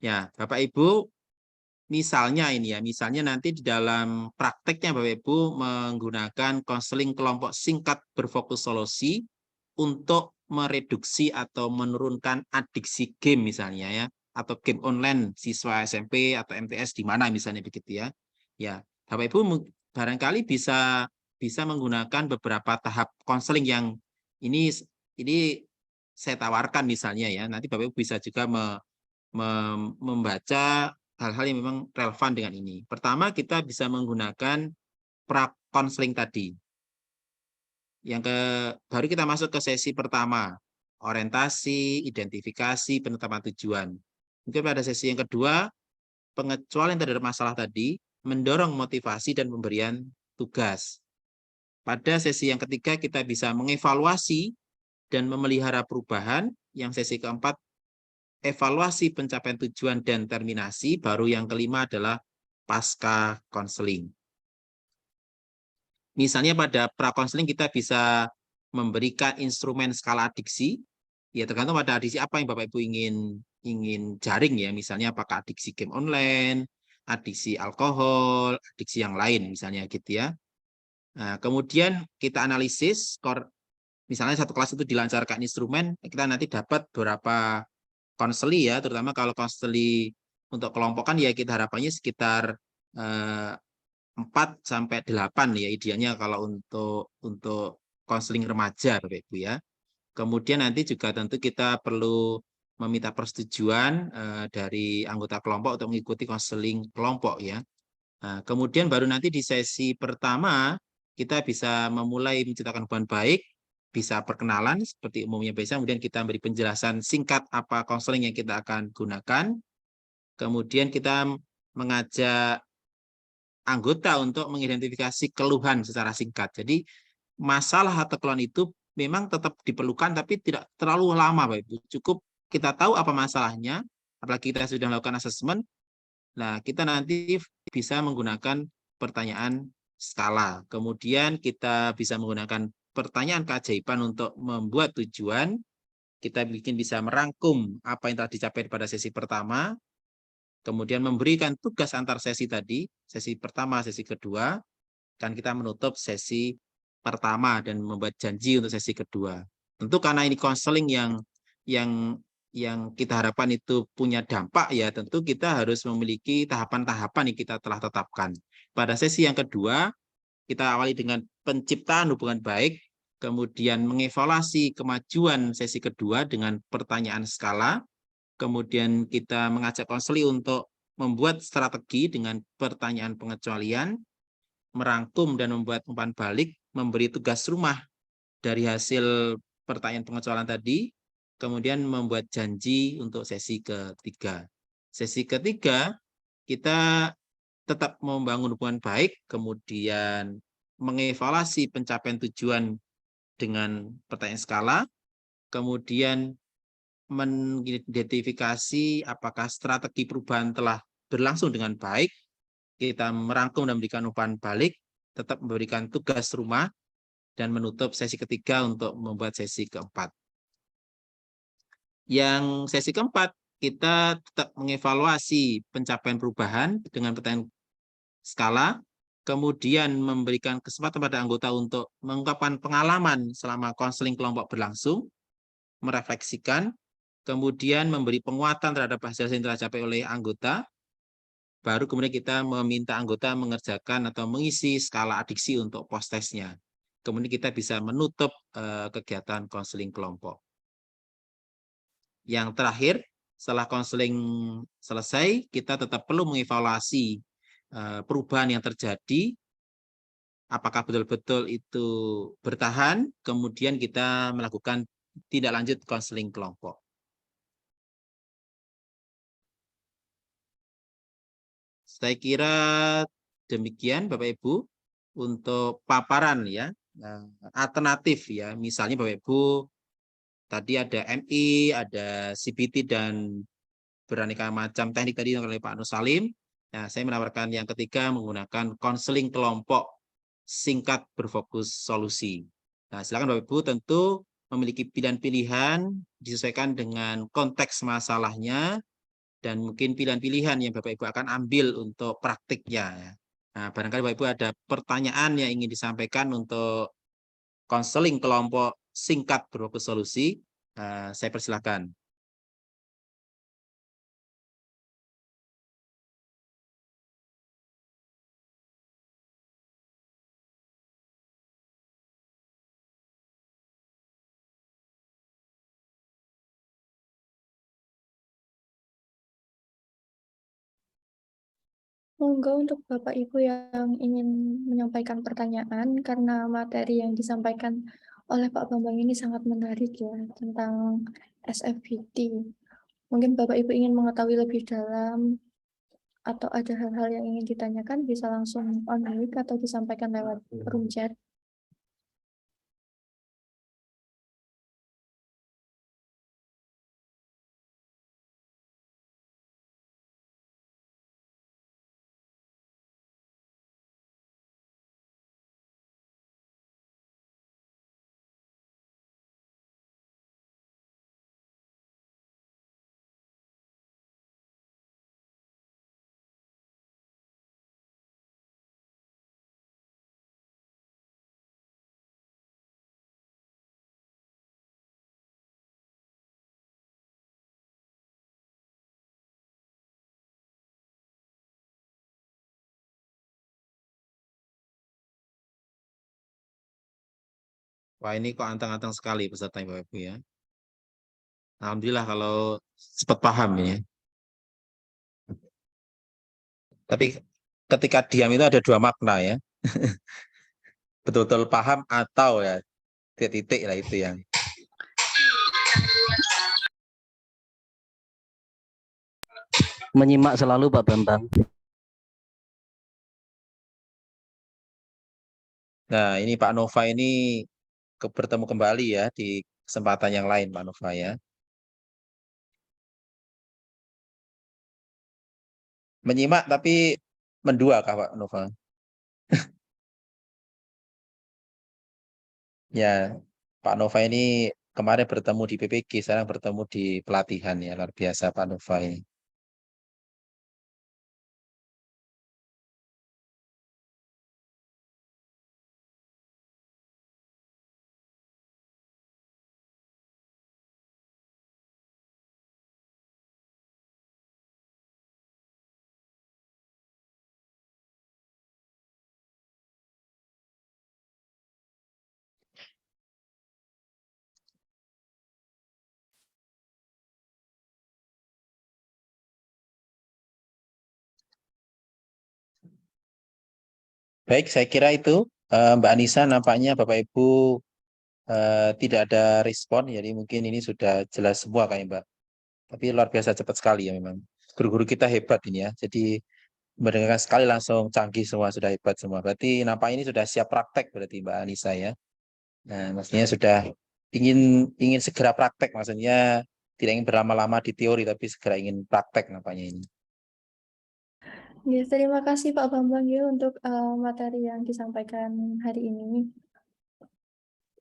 Ya, Bapak Ibu, misalnya ini ya, misalnya nanti di dalam prakteknya Bapak Ibu menggunakan konseling kelompok singkat berfokus solusi untuk mereduksi atau menurunkan adiksi game misalnya ya, atau game online siswa SMP atau MTS di mana misalnya begitu ya. Ya, Bapak Ibu barangkali bisa menggunakan beberapa tahap konseling yang ini saya tawarkan misalnya ya. Nanti Bapak Ibu bisa juga membaca hal-hal yang memang relevan dengan ini. Pertama, kita bisa menggunakan pra-konseling tadi. Baru kita masuk ke sesi pertama, orientasi, identifikasi, penetapan tujuan. Mungkin pada sesi yang kedua, pengecualian terhadap masalah tadi, mendorong motivasi dan pemberian tugas. Pada sesi yang ketiga, kita bisa mengevaluasi dan memelihara perubahan. Yang sesi keempat, evaluasi pencapaian tujuan dan terminasi. Baru yang kelima adalah pasca konseling. Misalnya pada pra-konseling kita bisa memberikan instrumen skala adiksi, ya tergantung pada adiksi apa yang Bapak Ibu ingin jaring ya, misalnya apakah adiksi game online, adiksi alkohol, adiksi yang lain misalnya gitu ya. Nah, kemudian kita analisis, misalnya satu kelas itu dilancarkan instrumen, kita nanti dapat beberapa konseli ya, terutama kalau konseli untuk kelompokan ya kita harapannya sekitar 4 sampai 8 ya idealnya kalau untuk konseling remaja Bapak Ibu ya. Kemudian nanti juga tentu kita perlu meminta persetujuan dari anggota kelompok untuk mengikuti konseling kelompok ya. Nah, kemudian baru nanti di sesi pertama kita bisa memulai menciptakan hubungan baik, bisa perkenalan seperti umumnya biasa, kemudian kita beri penjelasan singkat apa konseling yang kita akan gunakan. Kemudian kita mengajak anggota untuk mengidentifikasi keluhan secara singkat. Jadi masalah atau keluhan itu memang tetap diperlukan tapi tidak terlalu lama Bapak Ibu. Cukup kita tahu apa masalahnya, apalagi kita sudah melakukan asesmen. Nah, kita nanti bisa menggunakan pertanyaan skala. Kemudian kita bisa menggunakan pertanyaan keajaiban untuk membuat tujuan. Kita bisa merangkum apa yang telah dicapai pada sesi pertama. Kemudian memberikan tugas antar sesi tadi, sesi pertama, sesi kedua, dan kita menutup sesi pertama dan membuat janji untuk sesi kedua. Tentu karena ini konseling yang kita harapkan itu punya dampak ya, tentu kita harus memiliki tahapan-tahapan yang kita telah tetapkan. Pada sesi yang kedua, kita awali dengan penciptaan hubungan baik, kemudian mengevaluasi kemajuan sesi kedua dengan pertanyaan skala, kemudian kita mengajak konseli untuk membuat strategi dengan pertanyaan pengecualian, merangkum dan membuat umpan balik, memberi tugas rumah dari hasil pertanyaan pengecualian tadi, kemudian membuat janji untuk sesi ketiga. Sesi ketiga, kita tetap membangun hubungan baik, kemudian mengevaluasi pencapaian tujuan dengan pertanyaan skala, kemudian mengidentifikasi apakah strategi perubahan telah berlangsung dengan baik, kita merangkum dan memberikan umpan balik, tetap memberikan tugas rumah, dan menutup sesi ketiga untuk membuat sesi keempat. Yang sesi keempat, kita tetap mengevaluasi pencapaian perubahan dengan pertanyaan skala, kemudian memberikan kesempatan pada anggota untuk mengungkapkan pengalaman selama konseling kelompok berlangsung, merefleksikan, kemudian memberi penguatan terhadap hasil yang telah dicapai oleh anggota, baru kemudian kita meminta anggota mengerjakan atau mengisi skala adiksi untuk post-testnya. Kemudian kita bisa menutup kegiatan konseling kelompok. Yang terakhir, setelah konseling selesai, kita tetap perlu mengevaluasi perubahan yang terjadi, apakah betul-betul itu bertahan, kemudian kita melakukan tindak lanjut konseling kelompok. Saya kira demikian Bapak Ibu untuk paparan ya alternatif ya. Misalnya Bapak Ibu tadi ada MI, ada CBT, dan beraneka macam teknik tadi oleh Pak Nur Salim. Nah, saya menawarkan yang ketiga menggunakan konseling kelompok singkat berfokus solusi. Nah, silakan Bapak Ibu tentu memiliki pilihan-pilihan disesuaikan dengan konteks masalahnya dan mungkin pilihan-pilihan yang Bapak Ibu akan ambil untuk praktiknya. Nah, barangkali Bapak Ibu ada pertanyaan yang ingin disampaikan untuk konseling kelompok singkat berfokus solusi. Saya persilahkan. Monggo untuk Bapak Ibu yang ingin menyampaikan pertanyaan, karena materi yang disampaikan oleh Pak Bambang ini sangat menarik ya, tentang SFBT. Mungkin Bapak Ibu ingin mengetahui lebih dalam, atau ada hal-hal yang ingin ditanyakan, bisa langsung on mic atau disampaikan lewat room chat. Wah, ini kok antang-antang sekali peserta Bapak Ibu ya. Alhamdulillah kalau cepat paham ya. Tapi ketika diam itu ada dua makna ya. Betul-betul paham atau ya titik-titik lah itu yang. Menyimak selalu Pak Bambang. Nah, ini Pak Nova ini bertemu kembali ya di kesempatan yang lain Pak Nova ya. Menyimak tapi mendua kah Pak Nova? Ya, Pak Nova ini kemarin bertemu di PPG, sekarang bertemu di pelatihan ya, luar biasa Pak Nova ini. Baik, saya kira itu Mbak Anissa nampaknya Bapak Ibu tidak ada respon, jadi mungkin ini sudah jelas semua kayaknya Mbak. Tapi luar biasa cepat sekali ya memang. Guru-guru kita hebat ini ya, jadi mendengarkan sekali langsung canggih semua, sudah hebat semua. Berarti nampaknya ini sudah siap praktek berarti Mbak Anissa ya. Nah, maksudnya sudah ingin segera praktek, maksudnya tidak ingin berlama-lama di teori, tapi segera ingin praktek nampaknya ini. Ya, terima kasih Pak Bambang ya untuk materi yang disampaikan hari ini.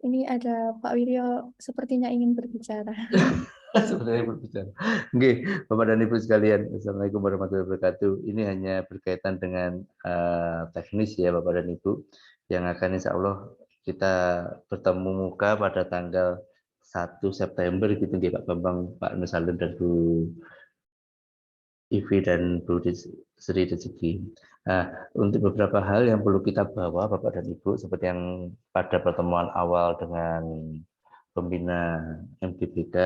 Ini ada Pak Wiryo sepertinya ingin berbicara. Sebenarnya berbicara. Oke, Bapak dan Ibu sekalian, Assalamualaikum warahmatullahi wabarakatuh. Ini hanya berkaitan dengan teknis ya Bapak dan Ibu, yang akan insya Allah kita bertemu muka pada tanggal 1 September gitu ya Pak Bambang, Pak Nur Salim dan Bu Ivi dan Bu Sri Rezeki. Nah, untuk beberapa hal yang perlu kita bawa Bapak dan Ibu, seperti yang pada pertemuan awal dengan pembina MGBK,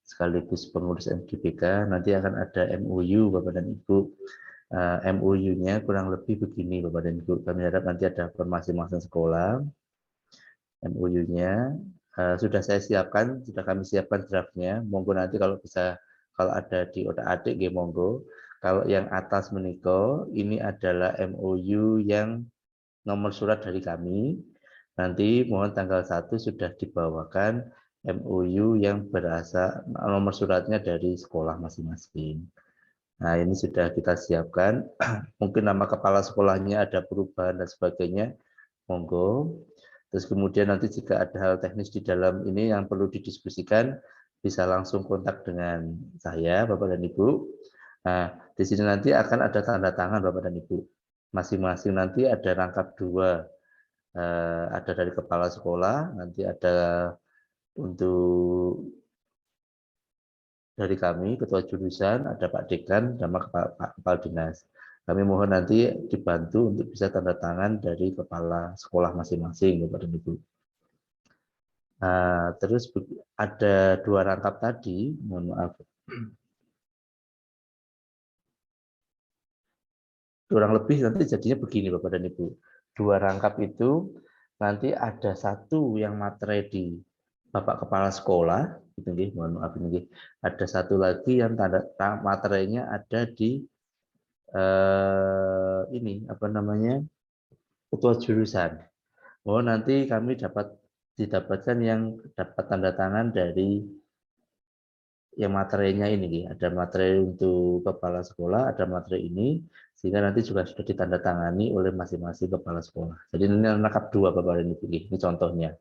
sekaligus pengurus MGBK, nanti akan ada MOU Bapak dan Ibu. MOU-nya kurang lebih begini Bapak dan Ibu. Kami harap nanti ada masing-masing sekolah. MOU-nya sudah saya siapkan, sudah kami siapkan draftnya. Monggo nanti kalau bisa, kalau ada di otak-atik, monggo. Kalau yang atas menika, ini adalah MOU yang nomor surat dari kami. Nanti mohon tanggal 1 sudah dibawakan MOU yang berasal nomor suratnya dari sekolah masing-masing. Nah, ini sudah kita siapkan. Mungkin nama kepala sekolahnya ada perubahan dan sebagainya, monggo. Terus kemudian nanti jika ada hal teknis di dalam ini yang perlu didiskusikan, bisa langsung kontak dengan saya, Bapak dan Ibu. Nah, di sini nanti akan ada tanda tangan Bapak dan Ibu. Masing-masing nanti ada rangkap 2. Ada dari kepala sekolah, nanti ada untuk dari kami, Ketua Jurusan, ada Pak Dekan, dan Pak Kepala Dinas. Kami mohon nanti dibantu untuk bisa tanda tangan dari kepala sekolah masing-masing, Bapak dan Ibu. Terus ada 2 rangkap tadi, mohon maaf. Kurang lebih nanti jadinya begini, Bapak dan Ibu. 2 rangkap itu nanti ada 1 yang materai di Bapak Kepala Sekolah, gitu nggih, mohon maaf ini. Ada 1 lagi yang materainya ada di ini apa namanya, Ketua Jurusan. Nanti kami didapatkan yang dapat tanda tangan dari yang materainya ini, ada materi untuk kepala sekolah, ada materi ini, sehingga nanti juga sudah ditandatangani oleh masing-masing kepala sekolah. Jadi ini rangkap 2 Bapak dan Ibu, ini contohnya.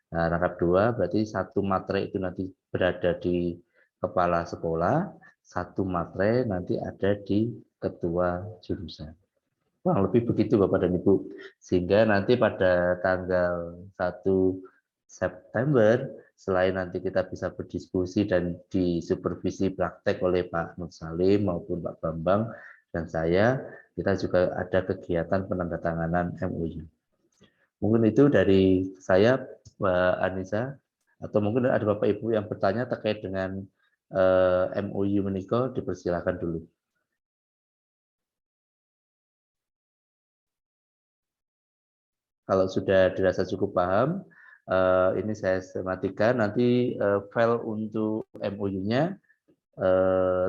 Nah, rangkap 2 berarti 1 materi itu nanti berada di kepala sekolah, 1 materi nanti ada di ketua jurusan. Kurang lebih begitu Bapak dan Ibu. Sehingga nanti pada tanggal 1 September, selain nanti kita bisa berdiskusi dan disupervisi praktek oleh Pak Nur Salim maupun Pak Bambang dan saya, kita juga ada kegiatan penandatanganan MOU. Mungkin itu dari saya, Mbak Anissa, atau mungkin ada Bapak Ibu yang bertanya terkait dengan MOU menika, dipersilakan dulu. Kalau sudah dirasa cukup paham, ini saya sematikan nanti file untuk MOU-nya,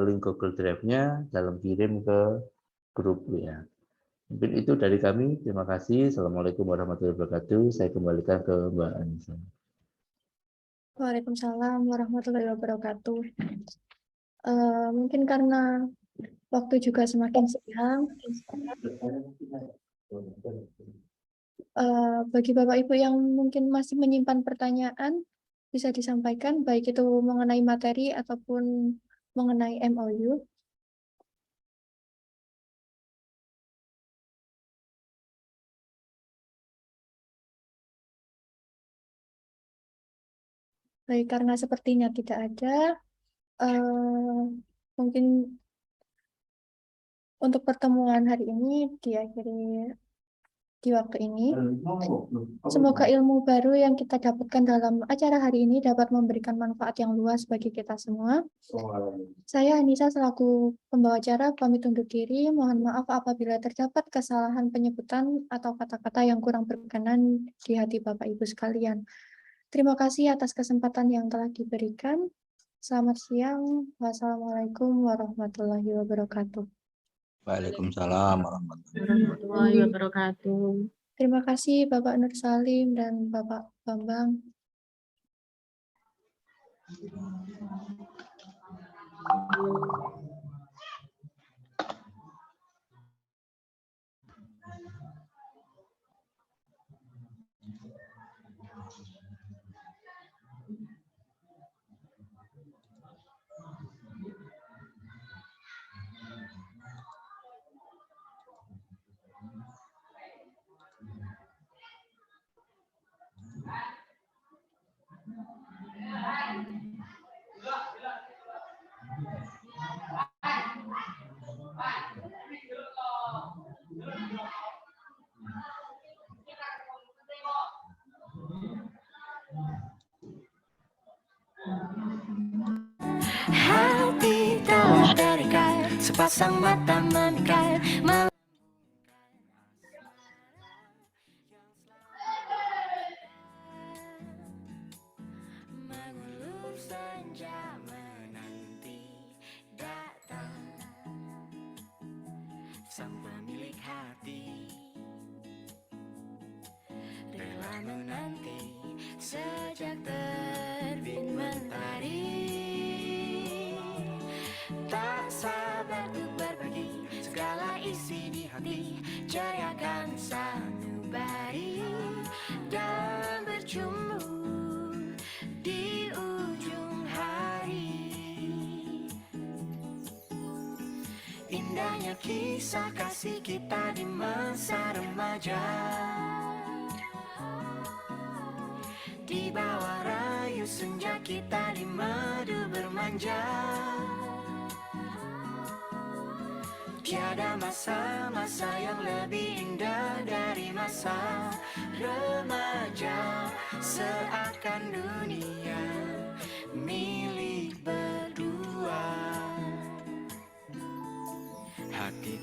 link Google Drive-nya dalam kirim ke grup ya. Mungkin itu dari kami. Terima kasih. Assalamualaikum warahmatullahi wabarakatuh. Saya kembalikan ke Mbak Anissa. Waalaikumsalam warahmatullahi wabarakatuh. Mungkin karena waktu juga semakin siang, bagi Bapak Ibu yang mungkin masih menyimpan pertanyaan, bisa disampaikan, baik itu mengenai materi ataupun mengenai MOU. Baik, karena sepertinya tidak ada, mungkin untuk pertemuan hari ini diakhiri di waktu ini. Semoga ilmu baru yang kita dapatkan dalam acara hari ini dapat memberikan manfaat yang luas bagi kita semua. Saya Anissa selaku pembawa acara pamit undur diri. Mohon maaf apabila terdapat kesalahan penyebutan atau kata-kata yang kurang berkenan di hati Bapak Ibu sekalian. Terima kasih atas kesempatan yang telah diberikan. Selamat siang. Wassalamualaikum warahmatullahi wabarakatuh. Waalaikumsalam warahmatullahi wabarakatuh. Terima kasih Bapak Nur Salim dan Bapak Bambang. Hati dalam terikat, sepasang mata mengikat. Mengulur senja menanti datang sang pemilik hati, rela menanti sejak terbit. Indahnya kisah kasih kita di masa remaja. Di bawah rayu senja kita di madu bermanja. Tiada masa-masa yang lebih indah dari masa remaja. Seakan dunia milik berdua. Hati